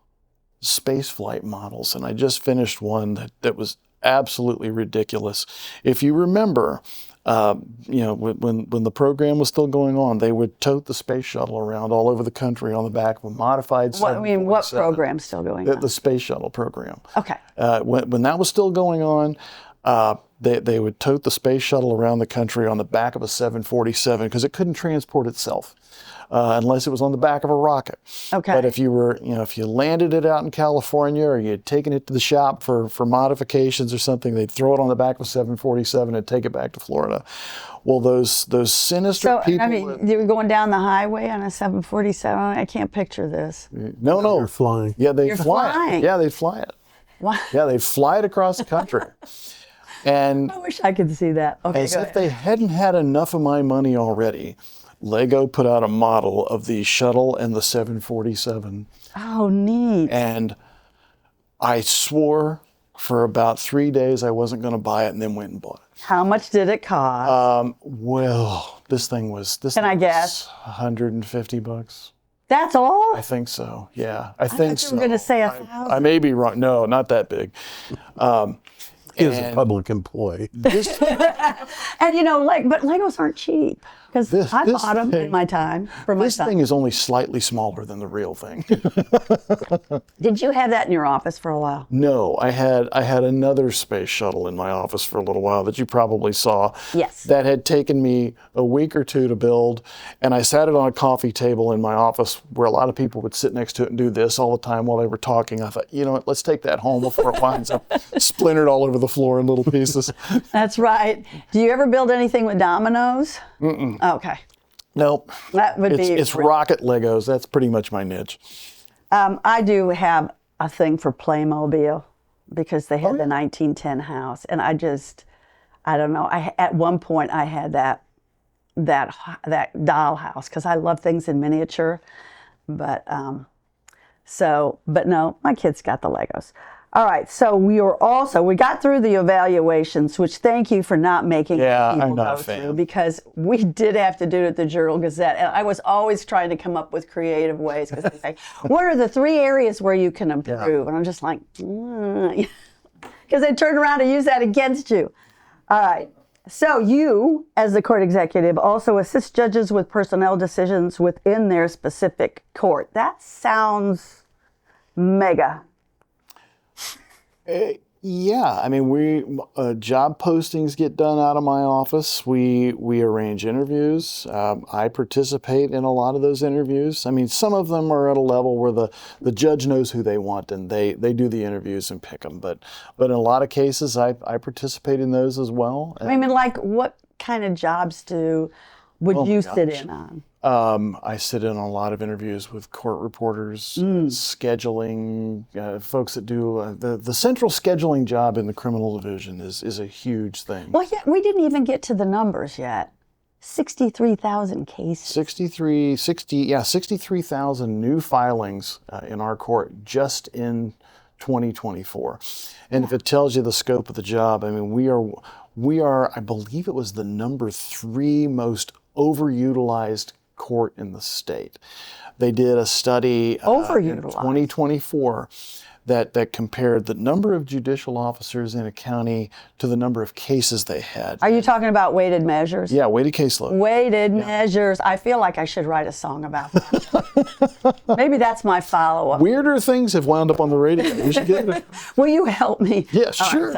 [SPEAKER 2] space flight models, and I just finished one that was absolutely ridiculous. If you remember, when the program was still going on, they would tote the space shuttle around all over the country on the back of a modified 747.
[SPEAKER 1] What program's still going on?
[SPEAKER 2] The space shuttle program.
[SPEAKER 1] Okay.
[SPEAKER 2] When that was still going on, they would tote the space shuttle around the country on the back of a 747 because it couldn't transport itself unless it was on the back of a rocket.
[SPEAKER 1] Okay.
[SPEAKER 2] But if you were, if you landed it out in California or you had taken it to the shop for modifications or something, they'd throw it on the back of a 747 and take it back to Florida. Well, those sinister
[SPEAKER 1] So,
[SPEAKER 2] people.
[SPEAKER 1] I mean, you were going down the highway on a 747. I can't picture this.
[SPEAKER 2] No.
[SPEAKER 3] You're flying.
[SPEAKER 2] Yeah, they'd
[SPEAKER 1] You're
[SPEAKER 2] fly
[SPEAKER 1] flying.
[SPEAKER 2] it. Yeah, they'd fly it.
[SPEAKER 1] Wow.
[SPEAKER 2] Yeah, they'd fly it across the country. And
[SPEAKER 1] I wish I could see that. Okay,
[SPEAKER 2] as
[SPEAKER 1] go
[SPEAKER 2] if
[SPEAKER 1] ahead.
[SPEAKER 2] they hadn't had enough of my money already, Lego put out a model of the shuttle and the 747.
[SPEAKER 1] Oh, neat.
[SPEAKER 2] And I swore for about 3 days I wasn't going to buy it, and then went and bought it.
[SPEAKER 1] How much did it cost?
[SPEAKER 2] Well, this thing was
[SPEAKER 1] Can I guess?
[SPEAKER 2] $150.
[SPEAKER 1] That's all?
[SPEAKER 2] I think so. Yeah, I think
[SPEAKER 1] thought
[SPEAKER 2] so.
[SPEAKER 1] you were going to say
[SPEAKER 2] I
[SPEAKER 1] 1,000.
[SPEAKER 2] may be wrong. No, not that big.
[SPEAKER 3] He is a
[SPEAKER 2] And
[SPEAKER 3] public employee.
[SPEAKER 2] This,
[SPEAKER 1] And but Legos aren't cheap because
[SPEAKER 2] This-
[SPEAKER 1] I
[SPEAKER 2] this
[SPEAKER 1] bought them in
[SPEAKER 2] thing-
[SPEAKER 1] my time for my
[SPEAKER 2] this
[SPEAKER 1] son.
[SPEAKER 2] thing is only slightly smaller than the real thing.
[SPEAKER 1] Did you have that in your office for a while?
[SPEAKER 2] No, I had another space shuttle in my office for a little while that you probably saw.
[SPEAKER 1] Yes.
[SPEAKER 2] That had taken me a week or two to build, and I sat it on a coffee table in my office where a lot of people would sit next to it and do this all the time while they were talking. I thought, you know what, let's take that home before it winds up splintered all over the floor in little pieces.
[SPEAKER 1] That's right. Do you ever build anything with dominoes? Mm-mm. Okay.
[SPEAKER 2] Nope.
[SPEAKER 1] That would be.
[SPEAKER 2] It's rocket Legos. That's pretty much my niche.
[SPEAKER 1] I do have a thing for Playmobil because they had the 1910 house, and I don't know. At one point I had that doll house because I love things in miniature, but no, my kids got the Legos. All right, so we got through the evaluations, which thank you for not making
[SPEAKER 2] Yeah,
[SPEAKER 1] people
[SPEAKER 2] I'm not
[SPEAKER 1] go
[SPEAKER 2] a fan.
[SPEAKER 1] through, because we did have to do it at the Journal-Gazette, and I was always trying to come up with creative ways because they say, what are the 3 areas where you can improve? And I'm just like, because they turn around and use that against you. All right. So you, as the court executive, also assist judges with personnel decisions within their specific court. That sounds mega.
[SPEAKER 2] Yeah, I mean, job postings get done out of my office. We arrange interviews. I participate in a lot of those interviews. I mean, some of them are at a level where the judge knows who they want and they do the interviews and pick them. But in a lot of cases, I participate in those as well.
[SPEAKER 1] I mean, like, what kind of jobs would you sit in on?
[SPEAKER 2] I sit in on a lot of interviews with court reporters, scheduling, folks that do the central scheduling job in the criminal division is a huge thing.
[SPEAKER 1] Well, yeah, we didn't even get to the numbers yet. 63,000 cases.
[SPEAKER 2] 63,000 new filings in our court just in 2024. And if it tells you the scope of the job, I mean, we are, I believe it was the number 3 most overutilized court in the state. They did a study in 2024 that compared the number of judicial officers in a county to the number of cases they had.
[SPEAKER 1] Are you talking about weighted measures?
[SPEAKER 2] Yeah, weighted caseload.
[SPEAKER 1] Weighted measures. I feel like I should write a song about that. Maybe that's my follow-up.
[SPEAKER 2] Weirder things have wound up on the radio. You should get it.
[SPEAKER 1] Will you help me?
[SPEAKER 2] Yeah, sure.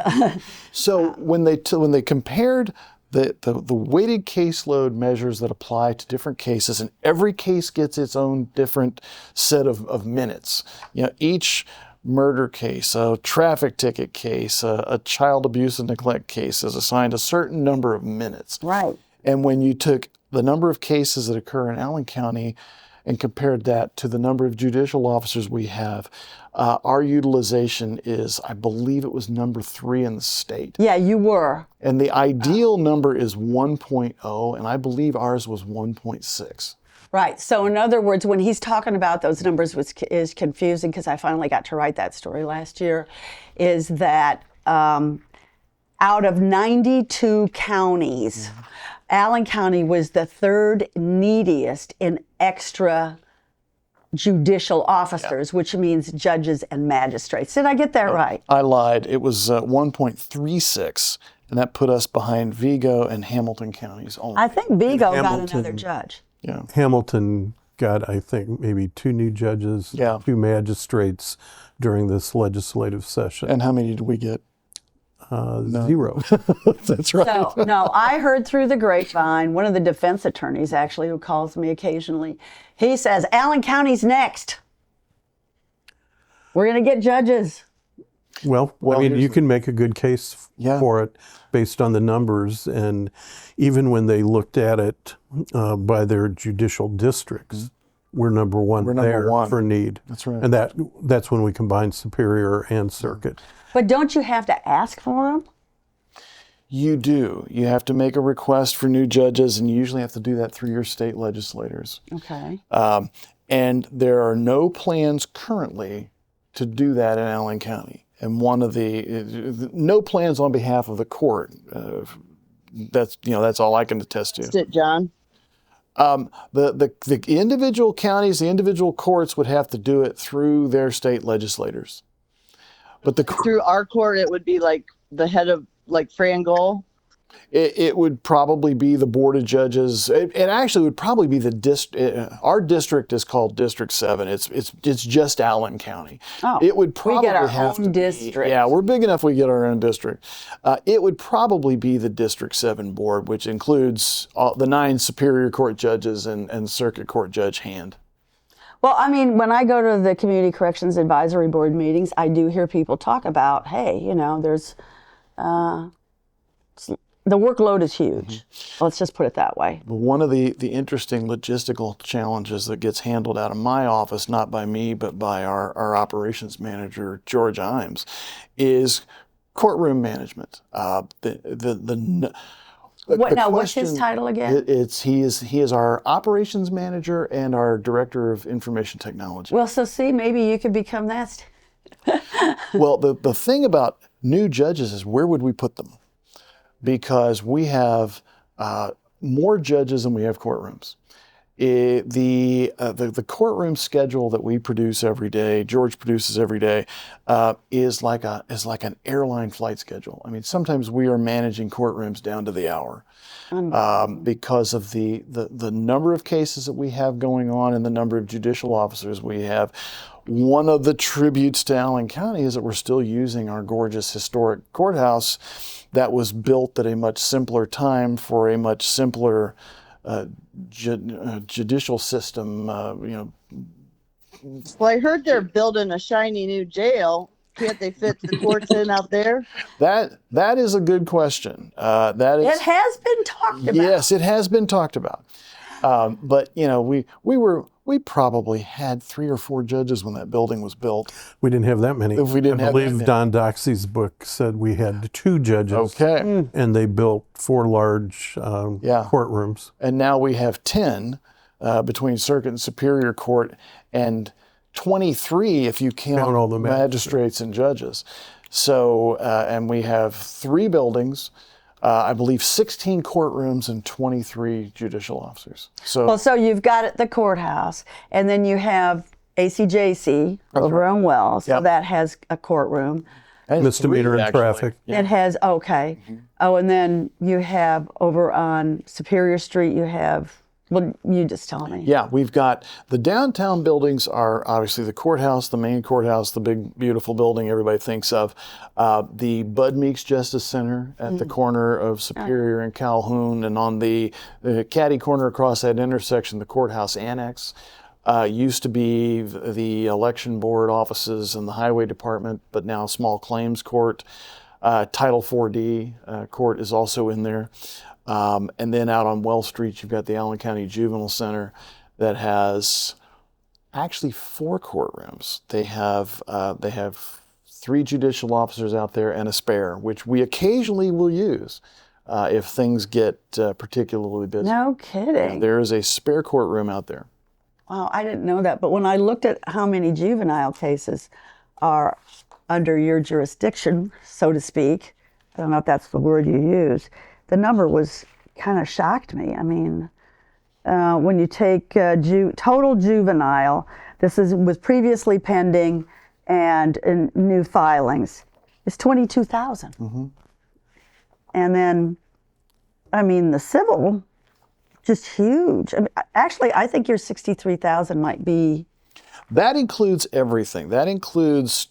[SPEAKER 2] So when they compared the weighted caseload measures that apply to different cases, and every case gets its own different set of minutes. You know, each murder case, a traffic ticket case, a child abuse and neglect case is assigned a certain number of minutes.
[SPEAKER 1] Right.
[SPEAKER 2] And when you took the number of cases that occur in Allen County and compared that to the number of judicial officers we have, our utilization is, I believe it was number 3 in the state.
[SPEAKER 1] Yeah, you were.
[SPEAKER 2] And the ideal number is 1.0, and I believe ours was 1.6.
[SPEAKER 1] Right. So in other words, when he's talking about those numbers, which is confusing because I finally got to write that story last year, is that out of 92 counties, Allen County was the 3rd neediest in extra judicial officers, which means judges and magistrates. Did I get that right?
[SPEAKER 2] I lied. It was 1.36, and that put us behind Vigo and Hamilton counties only.
[SPEAKER 1] I think Vigo got
[SPEAKER 3] Hamilton.
[SPEAKER 1] another judge.
[SPEAKER 2] Yeah.
[SPEAKER 3] Hamilton got, I think, maybe 2 new judges,
[SPEAKER 2] Yeah.
[SPEAKER 3] 2 magistrates during this legislative session.
[SPEAKER 2] And how many did we get?
[SPEAKER 3] Zero.
[SPEAKER 2] That's right.
[SPEAKER 1] So, no, I heard through the grapevine, one of the defense attorneys actually who calls me occasionally, he says, Allen County's next. We're going to get judges.
[SPEAKER 3] Well, I mean, you can make a good case
[SPEAKER 2] Yeah.
[SPEAKER 3] for it based on the numbers. And even when they looked at it by their judicial districts, we're number one there for need.
[SPEAKER 2] That's right.
[SPEAKER 3] And that's when we combine Superior and Circuit.
[SPEAKER 1] But don't you have to ask for them?
[SPEAKER 2] You do. You have to make a request for new judges, and you usually have to do that through your state legislators.
[SPEAKER 1] Okay.
[SPEAKER 2] And there are no plans currently to do that in Allen County. And one of no plans on behalf of the court. That's all I can attest to.
[SPEAKER 4] That's it, John.
[SPEAKER 2] The individual counties, the individual courts would have to do it through their state legislators. But
[SPEAKER 4] Through our court, it would be like the head of like Fran Goal.
[SPEAKER 2] it would probably be the Board of Judges. It actually would probably be the district. Our district is called District 7. It's just Allen County.
[SPEAKER 1] Oh,
[SPEAKER 2] it would probably
[SPEAKER 1] we get our
[SPEAKER 2] have
[SPEAKER 1] own
[SPEAKER 2] to
[SPEAKER 1] district.
[SPEAKER 2] Be, yeah, we're big enough we get our own district. It would probably be the District 7 board, which includes the 9 Superior Court judges and Circuit Court Judge Hand.
[SPEAKER 1] Well, I mean, when I go to the Community Corrections Advisory Board meetings, I do hear people talk about, hey, there's the workload is huge. Let's just put it that way.
[SPEAKER 2] But one of the interesting logistical challenges that gets handled out of my office, not by me, but by our operations manager, George Imes, is courtroom management.
[SPEAKER 1] What's his title again?
[SPEAKER 2] He is our operations manager and our director of information technology.
[SPEAKER 1] Well, so see, maybe you could become that.
[SPEAKER 2] Well, the thing about new judges is where would we put them? Because we have more judges than we have courtrooms. The courtroom schedule that we produce every day, George produces every day, is like an airline flight schedule. I mean, sometimes we are managing courtrooms down to the hour because of the number of cases that we have going on and the number of judicial officers we have. One of the tributes to Allen County is that we're still using our gorgeous historic courthouse that was built at a much simpler time for a much simpler judicial system.
[SPEAKER 4] Well, I heard they're building a shiny new jail. Can't they fit the courts in out there?
[SPEAKER 2] That is a good question.
[SPEAKER 1] It has been talked about.
[SPEAKER 2] Yes, it has been talked about. But we probably had 3 or 4 judges when that building was built.
[SPEAKER 3] We didn't have that many.
[SPEAKER 2] If we didn't
[SPEAKER 3] I
[SPEAKER 2] have
[SPEAKER 3] believe
[SPEAKER 2] that
[SPEAKER 3] Don Doxey's book said we had 2 judges.
[SPEAKER 2] Okay.
[SPEAKER 3] And they built 4 large courtrooms.
[SPEAKER 2] And now we have 10 between Circuit and Superior Court, and 23 if you count
[SPEAKER 3] all the
[SPEAKER 2] magistrates and judges. So, and we have 3 buildings, I believe 16 courtrooms and 23 judicial officers.
[SPEAKER 1] So you've got it, the courthouse, and then you have ACJC over on Wells, so that has a courtroom.
[SPEAKER 3] Misdemeanor and traffic.
[SPEAKER 1] It has, okay. Oh, and then you have over on Superior Street, you have, well, you just tell me.
[SPEAKER 2] Yeah, we've got the downtown buildings are obviously the courthouse, the main courthouse, the big, beautiful building everybody thinks of. The Bud Meeks Justice Center at the corner of Superior and Calhoun, and on the catty corner across that intersection, the courthouse annex. Used to be the election board offices and the highway department, but now small claims court. Title 4D court is also in there. And then out on Wells Street, you've got the Allen County Juvenile Center that has actually 4 courtrooms. They have 3 judicial officers out there and a spare, which we occasionally will use if things get particularly busy.
[SPEAKER 1] No kidding.
[SPEAKER 2] There is a spare courtroom out there.
[SPEAKER 1] Wow, I didn't know that. But when I looked at how many juvenile cases are under your jurisdiction, so to speak, I don't know if that's the word you use, the number was kind of shocked me. I mean, when you take total juvenile, this was previously pending and in new filings, it's 22,000. And then, I mean, the civil, just huge. I mean, actually, I think your 63,000 might be.
[SPEAKER 2] That includes everything. That includes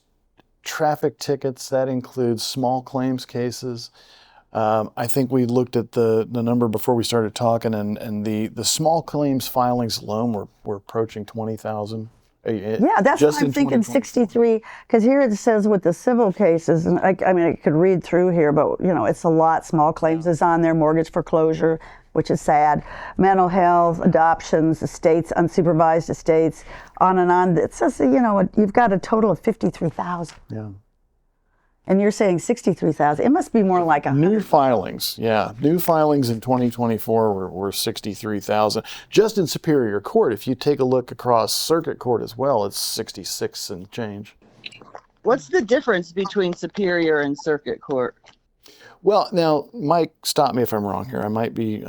[SPEAKER 2] traffic tickets. That includes small claims cases. I think we looked at the number before we started talking, and the small claims filings alone were approaching 20,000.
[SPEAKER 1] Yeah, that's
[SPEAKER 2] just
[SPEAKER 1] what I'm
[SPEAKER 2] in
[SPEAKER 1] thinking,
[SPEAKER 2] 2020.
[SPEAKER 1] 63, because here it says with the civil cases, and I mean, I could read through here, but, you know, it's a lot. Small claims is on there, mortgage foreclosure, which is sad, mental health, adoptions, estates, unsupervised estates, on and on. It says, you know, you've got a total of 53,000.
[SPEAKER 2] Yeah.
[SPEAKER 1] And you're saying 63,000. It must be more like
[SPEAKER 2] New filings, yeah. New filings in 2024 were 63,000. Just in Superior Court, if you take a look across Circuit Court as well, it's 66 and change.
[SPEAKER 4] What's the difference between Superior and Circuit Court?
[SPEAKER 2] Well, now, Mike, stop me if I'm wrong here. I might be.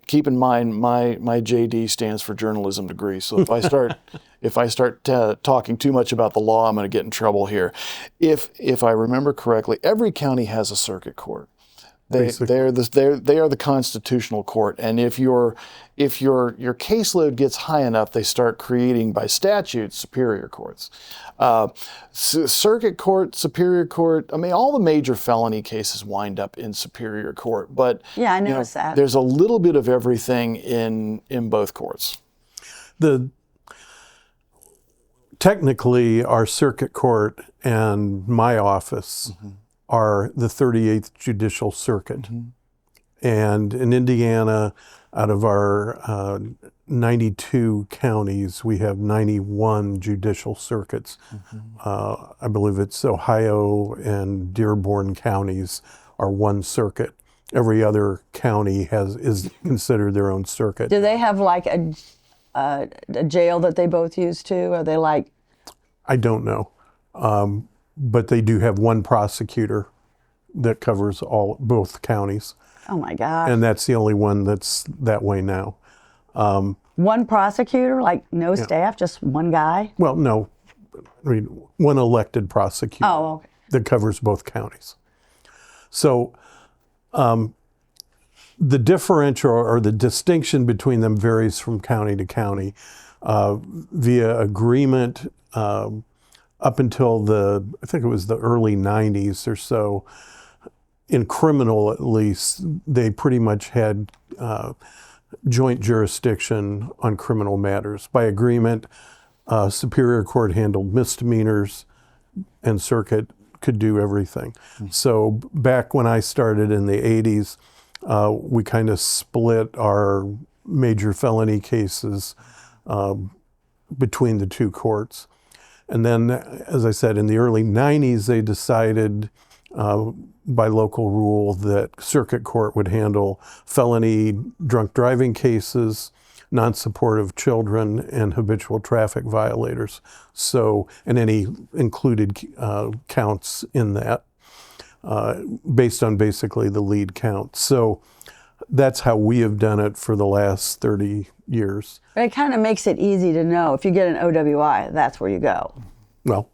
[SPEAKER 2] Keep in mind, my JD stands for journalism degree. So if I start talking too much about the law, I'm going to get in trouble here. If I remember correctly, every county has a circuit court. They are the constitutional court, and if your caseload gets high enough, they start creating by statute superior courts, circuit court, superior court. I mean, all the major felony cases wind up in superior court. But
[SPEAKER 1] yeah, I noticed that.
[SPEAKER 2] There's a little bit of everything in both courts.
[SPEAKER 3] Technically, our circuit court and my office are the 38th Judicial Circuit. And in Indiana, out of our 92 counties, we have 91 judicial circuits. I believe it's Ohio and Dearborn counties are one circuit. Every other county is considered their own circuit.
[SPEAKER 1] Do they have like a jail that they both use too? Are they like?
[SPEAKER 3] I don't know. But they do have one prosecutor that covers both counties.
[SPEAKER 1] Oh my gosh.
[SPEAKER 3] And that's the only one that's that way now.
[SPEAKER 1] One prosecutor, like no staff, just one guy?
[SPEAKER 3] Well, no, I mean, one elected prosecutor
[SPEAKER 1] Okay.
[SPEAKER 3] that covers both counties. So the differential or the distinction between them varies from county to county via agreement. Up until I think it was the early 90s or so, in criminal at least, they pretty much had joint jurisdiction on criminal matters. By agreement, Superior Court handled misdemeanors and Circuit could do everything. So back when I started in the 80s, we kind of split our major felony cases between the two courts. And then, as I said, in the early 90s, they decided by local rule that Circuit Court would handle felony drunk driving cases, non-supportive children, and habitual traffic violators. So, and any included counts in that, based on basically the lead count. So that's how we have done it for the last 30 years.
[SPEAKER 1] But it kind of makes it easy to know if you get an OWI, that's where you go.
[SPEAKER 3] Well,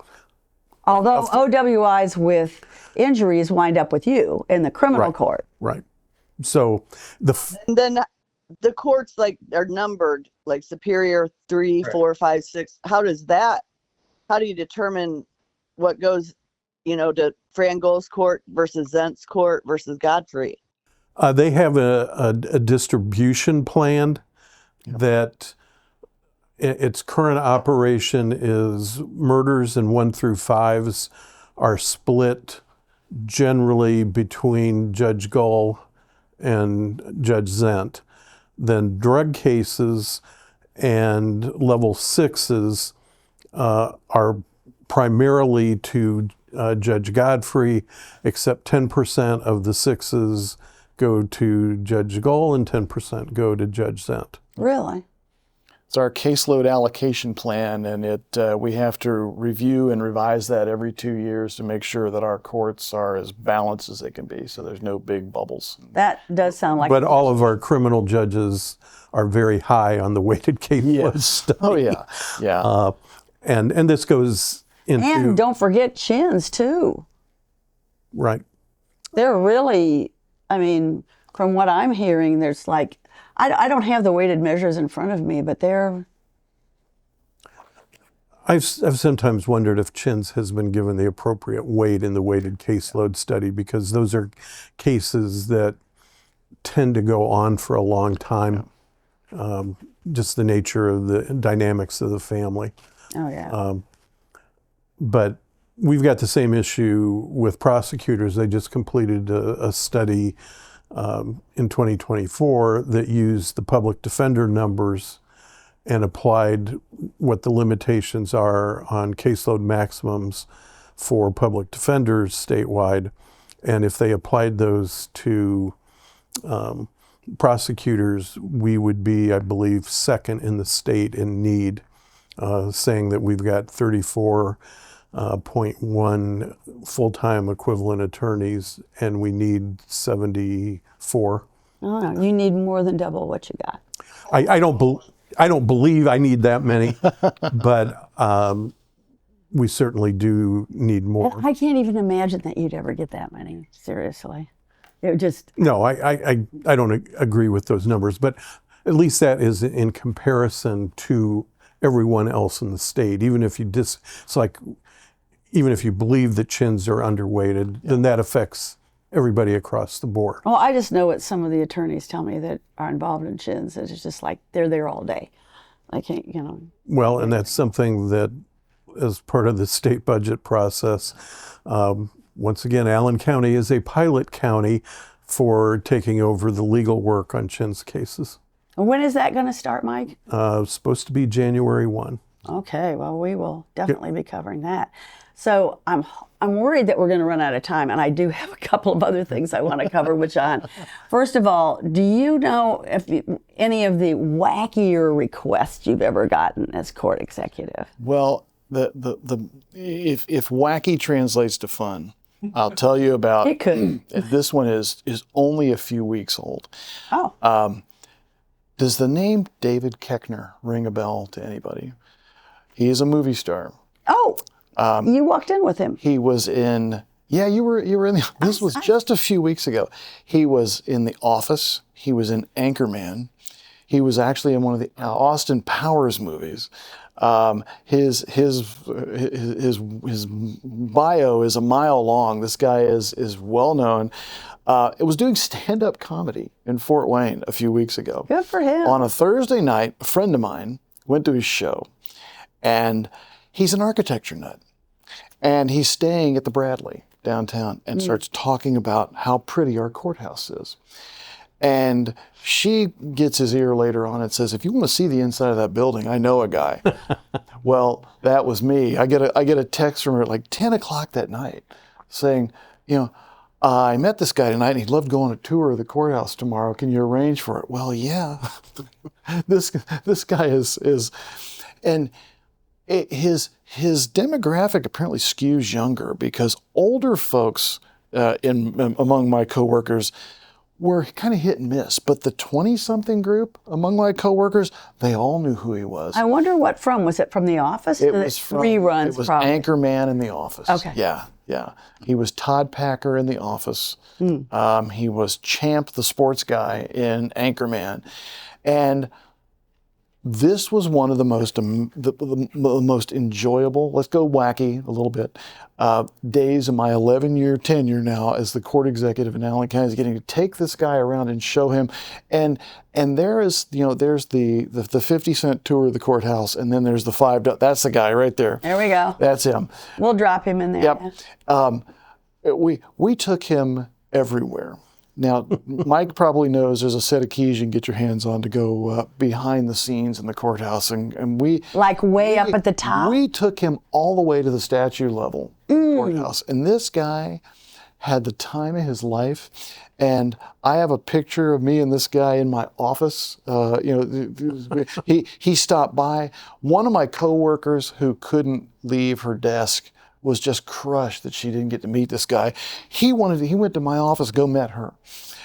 [SPEAKER 1] although OWIs with injuries wind up with you in the criminal court.
[SPEAKER 3] Right. So
[SPEAKER 4] and then the courts are numbered, like Superior 3, 4, 5, 6. How do you determine what goes, to Frango's court versus Zent's court versus Godfrey?
[SPEAKER 3] They have a distribution plan that its current operation is murders in 1 through 5s are split generally between Judge Gull and Judge Zent. Then drug cases and level 6s are primarily to Judge Godfrey, except 10% of the 6s go to Judge Gull and 10% go to Judge Zent.
[SPEAKER 1] Really?
[SPEAKER 2] It's our caseload allocation plan, and we have to review and revise that every 2 years to make sure that our courts are as balanced as they can be, so there's no big bubbles.
[SPEAKER 1] That does sound like.
[SPEAKER 3] But all of our criminal judges are very high on the weighted caseload study.
[SPEAKER 2] Oh yeah, yeah.
[SPEAKER 3] And this goes into.
[SPEAKER 1] And don't forget chins too.
[SPEAKER 3] Right.
[SPEAKER 1] They're really, I mean, from what I'm hearing, there's like, I don't have the weighted measures in front of me, but they're.
[SPEAKER 3] I've sometimes wondered if Chins has been given the appropriate weight in the weighted caseload study, because those are cases that tend to go on for a long time. Just the nature of the dynamics of the family.
[SPEAKER 1] Oh, yeah.
[SPEAKER 3] But we've got the same issue with prosecutors. They just completed a study in 2024 that used the public defender numbers and applied what the limitations are on caseload maximums for public defenders statewide. And if they applied those to prosecutors, we would be, I believe, second in the state in need, saying that we've got 34.1 full-time equivalent attorneys, and we need 74.
[SPEAKER 1] Oh, no, you need more than double what you got.
[SPEAKER 3] I don't believe I need that many, but we certainly do need more.
[SPEAKER 1] I can't even imagine that you'd ever get that many, seriously. It just...
[SPEAKER 3] No, I don't agree with those numbers, but at least that is in comparison to everyone else in the state. Even if you even if you believe that Chins are underweighted, then that affects everybody across the board.
[SPEAKER 1] Well, I just know what some of the attorneys tell me that are involved in Chins. It's just like they're there all day. I can't, you know.
[SPEAKER 3] Well, and that's something that, as part of the state budget process, once again, Allen County is a pilot county for taking over the legal work on Chins cases.
[SPEAKER 1] When is that going to start, Mike?
[SPEAKER 3] Supposed to be January 1.
[SPEAKER 1] Okay, well, we will definitely be covering that. So I'm worried that we're going to run out of time, and I do have a couple of other things I want to cover with John. First of all, do you know if any of the wackier requests you've ever gotten as court executive?
[SPEAKER 2] Well, if wacky translates to fun, I'll tell you about.
[SPEAKER 1] It could.
[SPEAKER 2] This one is only a few weeks old.
[SPEAKER 1] Oh.
[SPEAKER 2] Does the name David Koechner ring a bell to anybody? He is a movie star.
[SPEAKER 1] Oh. You walked in with him.
[SPEAKER 2] He was in. Yeah, you were in the. This was just a few weeks ago. He was in The Office. He was in Anchorman. He was actually in one of the Austin Powers movies. His bio is a mile long. This guy is well known. It was doing stand-up comedy in Fort Wayne a few weeks ago.
[SPEAKER 1] Good for him.
[SPEAKER 2] On a Thursday night, a friend of mine went to his show, and he's an architecture nut. And he's staying at the Bradley downtown and starts talking about how pretty our courthouse is. And she gets his ear later on and says, if you want to see the inside of that building, I know a guy. Well, that was me. I get a text from her at like 10 o'clock that night saying, you know, I met this guy tonight and he'd love to go on a tour of the courthouse tomorrow. Can you arrange for it? Well, yeah. This guy is and his demographic apparently skews younger, because older folks among my coworkers were kind of hit and miss. But the 20-something group among my coworkers, they all knew who he was.
[SPEAKER 1] I wonder what from. Was it from The Office?
[SPEAKER 2] It was from
[SPEAKER 1] reruns.
[SPEAKER 2] It was
[SPEAKER 1] probably.
[SPEAKER 2] Anchorman in The Office.
[SPEAKER 1] Okay.
[SPEAKER 2] Yeah. He was Todd Packer in The Office. He was Champ, the sports guy, in Anchorman, and this was one of the most enjoyable, let's go wacky a little bit, days of my 11-year tenure now as the court executive in Allen County, is getting to take this guy around and show him. And there's the 50-cent tour of the courthouse, and then there's the $5. That's the guy right there.
[SPEAKER 1] There we go.
[SPEAKER 2] That's him.
[SPEAKER 1] We'll drop him in there.
[SPEAKER 2] Yep. We took him everywhere. Now, Mike probably knows there's a set of keys you can get your hands on to go behind the scenes in the courthouse, and we
[SPEAKER 1] like way up at the top.
[SPEAKER 2] We took him all the way to the statue level courthouse, and this guy had the time of his life. And I have a picture of me and this guy in my office. He stopped by. One of my coworkers who couldn't leave her desk was just crushed that she didn't get to meet this guy. He went to my office, met her.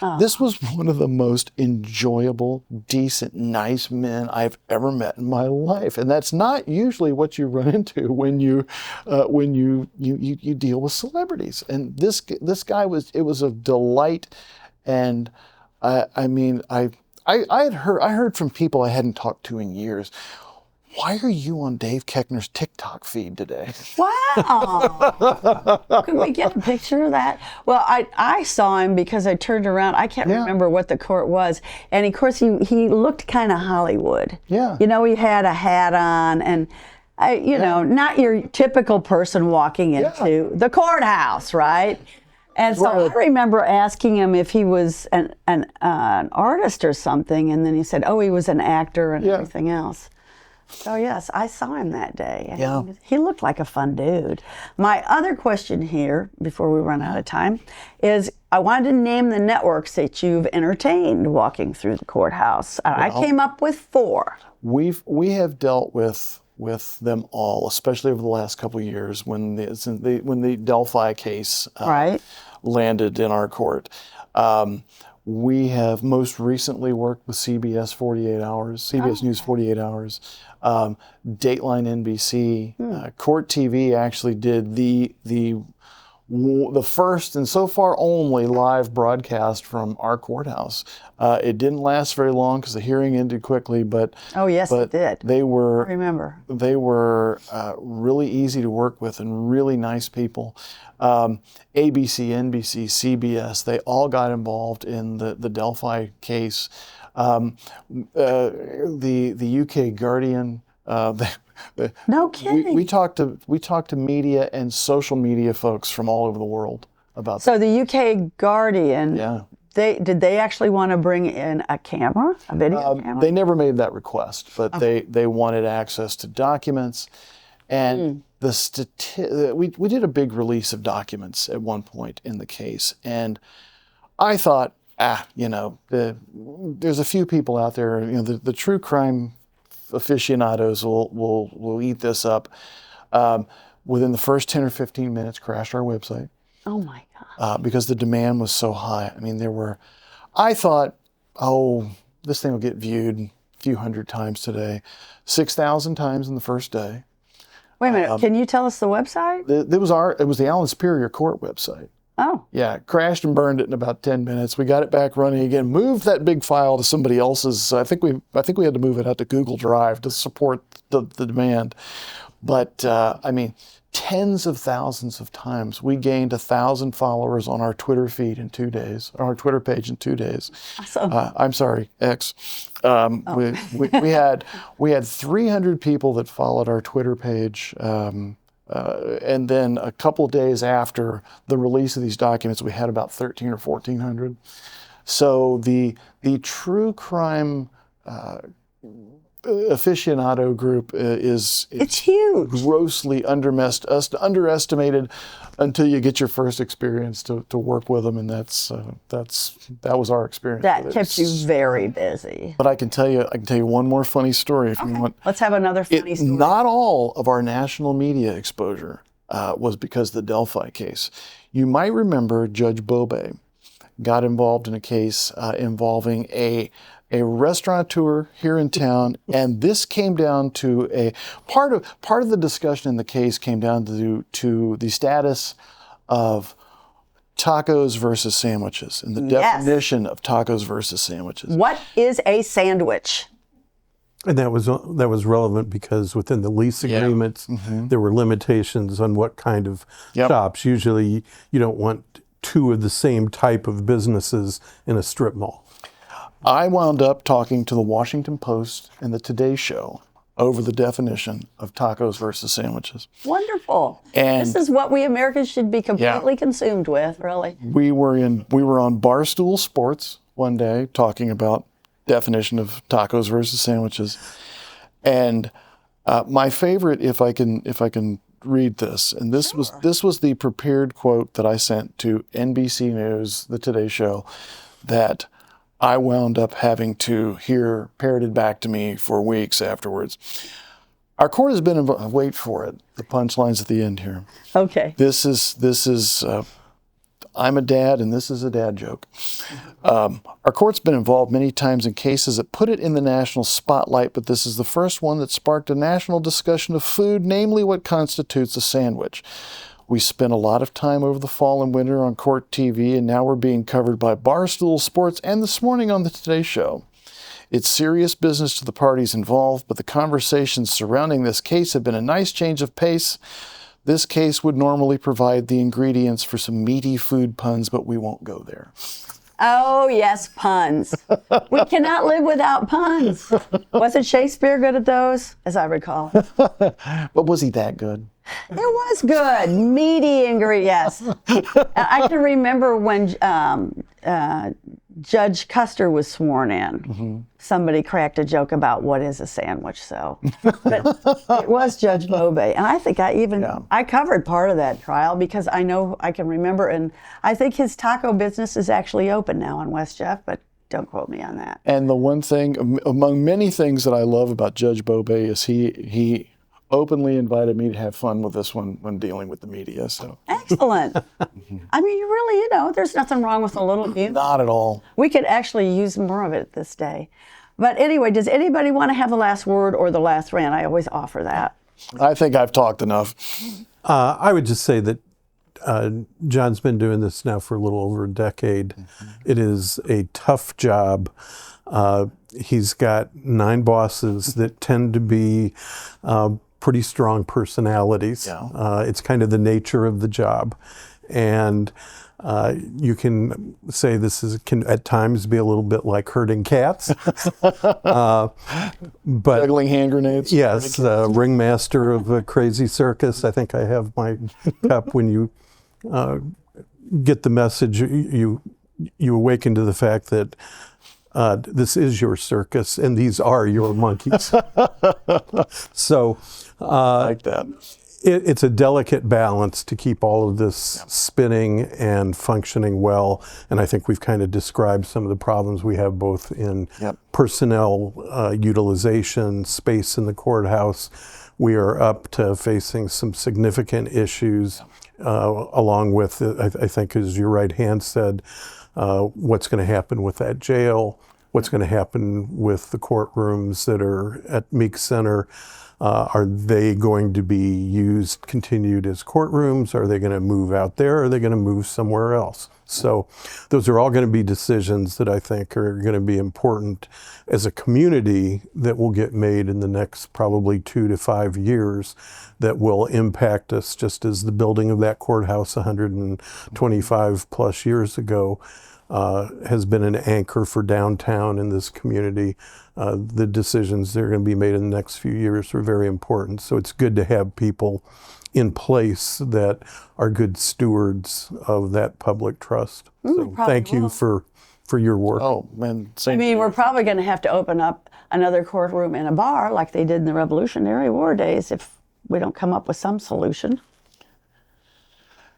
[SPEAKER 2] Oh. This was one of the most enjoyable, decent, nice men I've ever met in my life, and that's not usually what you run into when you deal with celebrities. And this guy was a delight, and I heard from people I hadn't talked to in years. why are you on Dave Keckner's TikTok feed today?
[SPEAKER 1] Wow. Could we get a picture of that? Well, I saw him because I turned around. I can't remember what the court was. And of course, he looked kind of Hollywood.
[SPEAKER 2] Yeah.
[SPEAKER 1] You know, he had a hat on and, not your typical person walking into the courthouse, right? And so I remember asking him if he was an artist or something. And then he said, oh, he was an actor and everything else. So yes, I saw him that day. And he looked like a fun dude. My other question here, before we run out of time, is I wanted to name the networks that you've entertained walking through the courthouse. I came up with 4.
[SPEAKER 2] We have dealt with them all, especially over the last couple of years when the Delphi case landed in our court. We have most recently worked with CBS 48 Hours, CBS News 48 Hours, Dateline NBC. Court TV actually did the first and so far only live broadcast from our courthouse. It didn't last very long because the hearing ended quickly, but
[SPEAKER 1] it did.
[SPEAKER 2] They were,
[SPEAKER 1] I remember.
[SPEAKER 2] They were really easy to work with and really nice people. ABC, NBC, CBS, they all got involved in the Delphi case. The UK Guardian.
[SPEAKER 1] No kidding.
[SPEAKER 2] We talked to media and social media folks from all over the world about
[SPEAKER 1] So the UK Guardian,
[SPEAKER 2] Yeah.
[SPEAKER 1] Did they actually want to bring in a camera, a video camera?
[SPEAKER 2] They never made that request, but they wanted access to documents. And we did a big release of documents at one point in the case. And I thought, there's a few people out there, the true crime aficionados will eat this up. Within the first 10 or 15 minutes, crashed our website.
[SPEAKER 1] Oh my God.
[SPEAKER 2] Because the demand was so high. I mean, I thought, this thing will get viewed a few hundred times today. 6,000 times in the first day.
[SPEAKER 1] Wait a minute, can you tell us the website?
[SPEAKER 2] It was the Allen Superior Court website.
[SPEAKER 1] Oh.
[SPEAKER 2] Yeah, crashed and burned it in about 10 minutes. We got it back running again, moved that big file to somebody else's. I think we had to move it out to Google Drive to support the demand. But tens of thousands of times. We gained 1,000 followers on our Twitter feed in 2 days, on our Twitter page in 2 days.
[SPEAKER 1] Awesome.
[SPEAKER 2] I'm sorry, X. We had 300 people that followed our Twitter page. And then a couple of days after the release of these documents, we had about 1,300 or 1,400. So the true crime aficionado group it's
[SPEAKER 1] huge,
[SPEAKER 2] grossly underestimated until you get your first experience to work with them, and that was our experience.
[SPEAKER 1] That kept you very busy.
[SPEAKER 2] But I can tell you one more funny story if you want.
[SPEAKER 1] Let's have another funny story.
[SPEAKER 2] Not all of our national media exposure was because of the Delphi case. You might remember Judge Bobe got involved in a case involving a restaurateur here in town, and this came down to a part of the discussion in the case came down to the status of tacos versus sandwiches and the definition of tacos versus sandwiches.
[SPEAKER 1] What is a sandwich?
[SPEAKER 3] And that was relevant because within the lease agreements, there were limitations on what kind of shops. Usually, you don't want 2 of the same type of businesses in a strip mall.
[SPEAKER 2] I wound up talking to the Washington Post and the Today Show over the definition of tacos versus sandwiches.
[SPEAKER 1] Wonderful.
[SPEAKER 2] And
[SPEAKER 1] this is what we Americans should be completely consumed with, really.
[SPEAKER 2] We were on Barstool Sports one day talking about definition of tacos versus sandwiches. And my favorite, if I can read this, and this was the prepared quote that I sent to NBC News, the Today Show, that I wound up having to hear parroted back to me for weeks afterwards. Our court has been wait for it. The punchline's at the end here.
[SPEAKER 1] Okay.
[SPEAKER 2] This is I'm a dad, and this is a dad joke. Our court's been involved many times in cases that put it in the national spotlight, but this is the first one that sparked a national discussion of food, namely what constitutes a sandwich. We spent a lot of time over the fall and winter on court TV, and now we're being covered by Barstool Sports and this morning on the Today Show. It's serious business to the parties involved, but the conversations surrounding this case have been a nice change of pace. This case would normally provide the ingredients for some meaty food puns, but we won't go there.
[SPEAKER 1] Oh, yes, puns. We cannot live without puns. Wasn't Shakespeare good at those, as I recall?
[SPEAKER 2] But was he that good?
[SPEAKER 1] It was good. Meaty ingredients. I can remember when Judge Custer was sworn in. Somebody cracked a joke about what is a sandwich, so. But it was Judge Bobay. And I think I covered part of that trial because I know I can remember, and I think his taco business is actually open now on West Jeff, but don't quote me on that.
[SPEAKER 2] And the one thing, among many things that I love about Judge Bobay is he openly invited me to have fun with this one when dealing with the media. So
[SPEAKER 1] excellent. I mean, you really, there's nothing wrong with a little humor.
[SPEAKER 2] Not at all.
[SPEAKER 1] We could actually use more of it this day. But anyway, does anybody want to have the last word or the last rant? I always offer that.
[SPEAKER 2] I think I've talked enough.
[SPEAKER 3] I would just say that John's been doing this now for a little over a decade. It is a tough job. He's got 9 bosses that tend to be pretty strong personalities.
[SPEAKER 2] Yeah.
[SPEAKER 3] It's kind of the nature of the job. And you can say can at times be a little bit like herding cats. But
[SPEAKER 2] Juggling hand grenades.
[SPEAKER 3] yes, ringmaster of a crazy circus. I think I have my cup. When you get the message, you awaken to the fact that this is your circus and these are your monkeys. So
[SPEAKER 2] I like that.
[SPEAKER 3] it's a delicate balance to keep all of this spinning and functioning well. And I think we've kind of described some of the problems we have both in personnel utilization, space in the courthouse. We are up to facing some significant issues along with, I think as your right hand said, what's going to happen with that jail, what's going to happen with the courtrooms that are at Meek Center. Are they going to be continued as courtrooms? Are they going to move out there? Or are they going to move somewhere else? So those are all going to be decisions that I think are going to be important as a community that will get made in the next probably 2 to 5 years that will impact us, just as the building of that courthouse 125 plus years ago has been an anchor for downtown in this community. The decisions that are going to be made in the next few years are very important. So it's good to have people in place that are good stewards of that public trust. So thank you for your work.
[SPEAKER 2] Oh, man.
[SPEAKER 1] We're probably going to have to open up another courtroom in a bar like they did in the Revolutionary War days if we don't come up with some solution.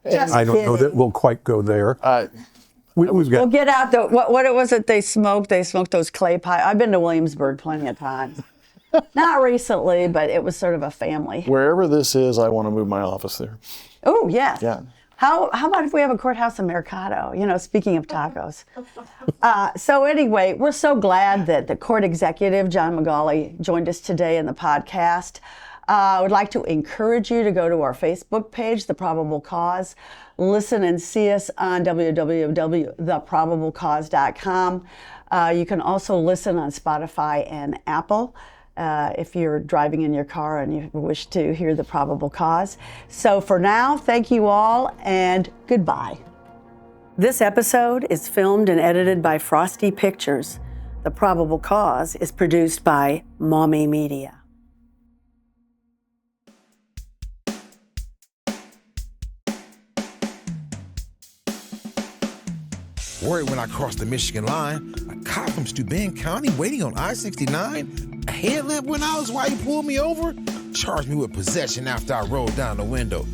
[SPEAKER 3] I don't know that we'll quite go there.
[SPEAKER 1] We'll get out what was it they smoked? They smoked those clay pipes. I've been to Williamsburg plenty of times. Not recently, but it was sort of a family.
[SPEAKER 2] Wherever this is, I want to move my office there.
[SPEAKER 1] Oh, yes.
[SPEAKER 2] Yeah.
[SPEAKER 1] How about if we have a courthouse in Mercado? Speaking of tacos. So anyway, we're so glad that the court executive, John McGauley, joined us today in the podcast. I would like to encourage you to go to our Facebook page, The Probable Cause. Listen and see us on www.theprobablecause.com. You can also listen on Spotify and Apple if you're driving in your car and you wish to hear The Probable Cause. So for now, thank you all and goodbye. This episode is filmed and edited by Frosty Pictures. The Probable Cause is produced by Maumee Media.
[SPEAKER 6] Worried when I crossed the Michigan line, a cop from Steuben County waiting on I-69. A headlamp went out while he pulled me over. Charged me with possession after I rolled down the window.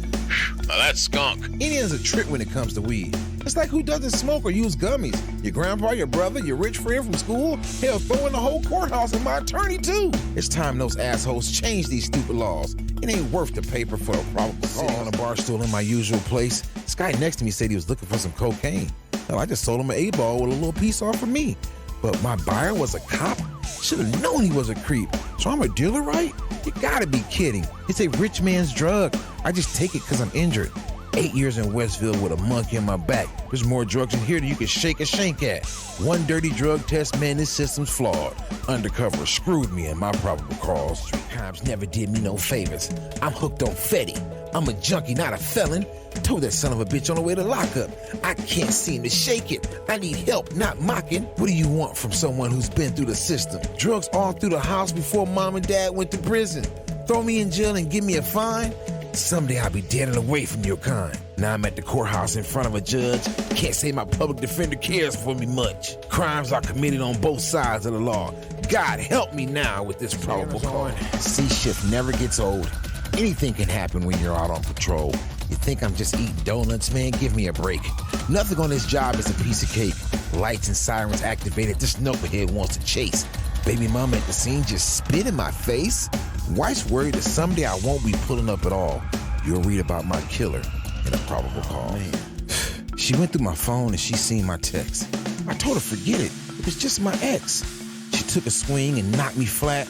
[SPEAKER 7] Now that's skunk.
[SPEAKER 6] Indiana's a trip when it comes to weed. It's like who doesn't smoke or use gummies? Your grandpa, your brother, your rich friend from school? Hell, throwing the whole courthouse and my attorney too. It's time those assholes change these stupid laws. It ain't worth the paper for a probable cause. Sitting on a bar stool in my usual place, this guy next to me said he was looking for some cocaine. Well, I just sold him an 8-ball with a little piece off for me. But my buyer was a cop? Should have known he was a creep. So I'm a dealer, right? You gotta be kidding. It's a rich man's drug. I just take it because I'm injured. 8 years in Westville with a monkey in my back. There's more drugs in here than you can shake a shank at. One dirty drug test, man, this system's flawed. Undercover screwed me in my probable cause. Street crimes never did me no favors. I'm hooked on Fetty. I'm a junkie, not a felon. Told that son of a bitch on the way to lockup. I can't seem to shake it. I need help, not mocking. What do you want from someone who's been through the system? Drugs all through the house before mom and dad went to prison. Throw me in jail and give me a fine? Someday I'll be dead and away from your kind. Now I'm at the courthouse in front of a judge. Can't say my public defender cares for me much. Crimes are committed on both sides of the law. God help me now with this probable cause. C shift never gets old. Anything can happen when you're out on patrol. You think I'm just eating donuts, man? Give me a break. Nothing on this job is a piece of cake. Lights and sirens activated. This knucklehead wants to chase. Baby mama at the scene just spit in my face. Wife's worried that someday I won't be pulling up at all. You'll read about my killer in a probable cause. She went through my phone and she seen my text. I told her forget it. It was just my ex. She took a swing and knocked me flat.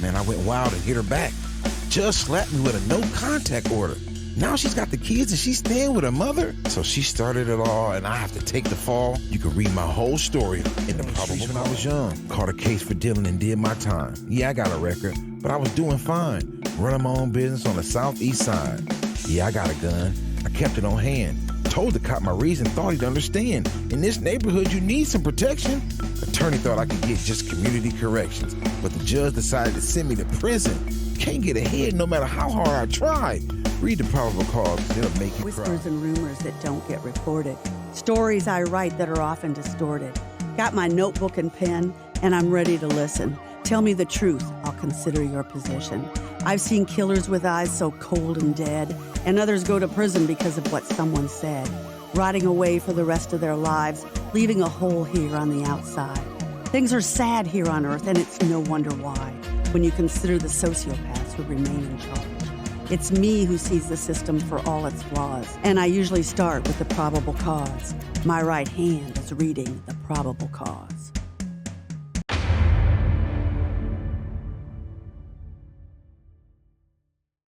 [SPEAKER 6] Man, I went wild and hit her back. Judge slapped me with a no contact order. Now she's got the kids and she's staying with her mother. So she started it all and I have to take the fall. You can read my whole story in the probable when I was young. Caught a case for dealing and did my time. Yeah, I got a record, but I was doing fine. Running my own business on the southeast side. Yeah, I got a gun. I kept it on hand. Told the cop my reason, thought he'd understand. In this neighborhood, you need some protection. Attorney thought I could get just community corrections, but the judge decided to send me to prison. Can't get ahead no matter how hard I try. Read the probable cause, it'll make you cry.
[SPEAKER 1] Whispers and rumors that don't get reported. Stories I write that are often distorted. Got my notebook and pen, and I'm ready to listen. Tell me the truth, I'll consider your position. I've seen killers with eyes so cold and dead, and others go to prison because of what someone said, rotting away for the rest of their lives, leaving a hole here on the outside. Things are sad here on earth, and it's no wonder why, when you consider the sociopaths who remain in charge. It's me who sees the system for all its flaws, and I usually start with the probable cause. My right hand is reading the probable cause.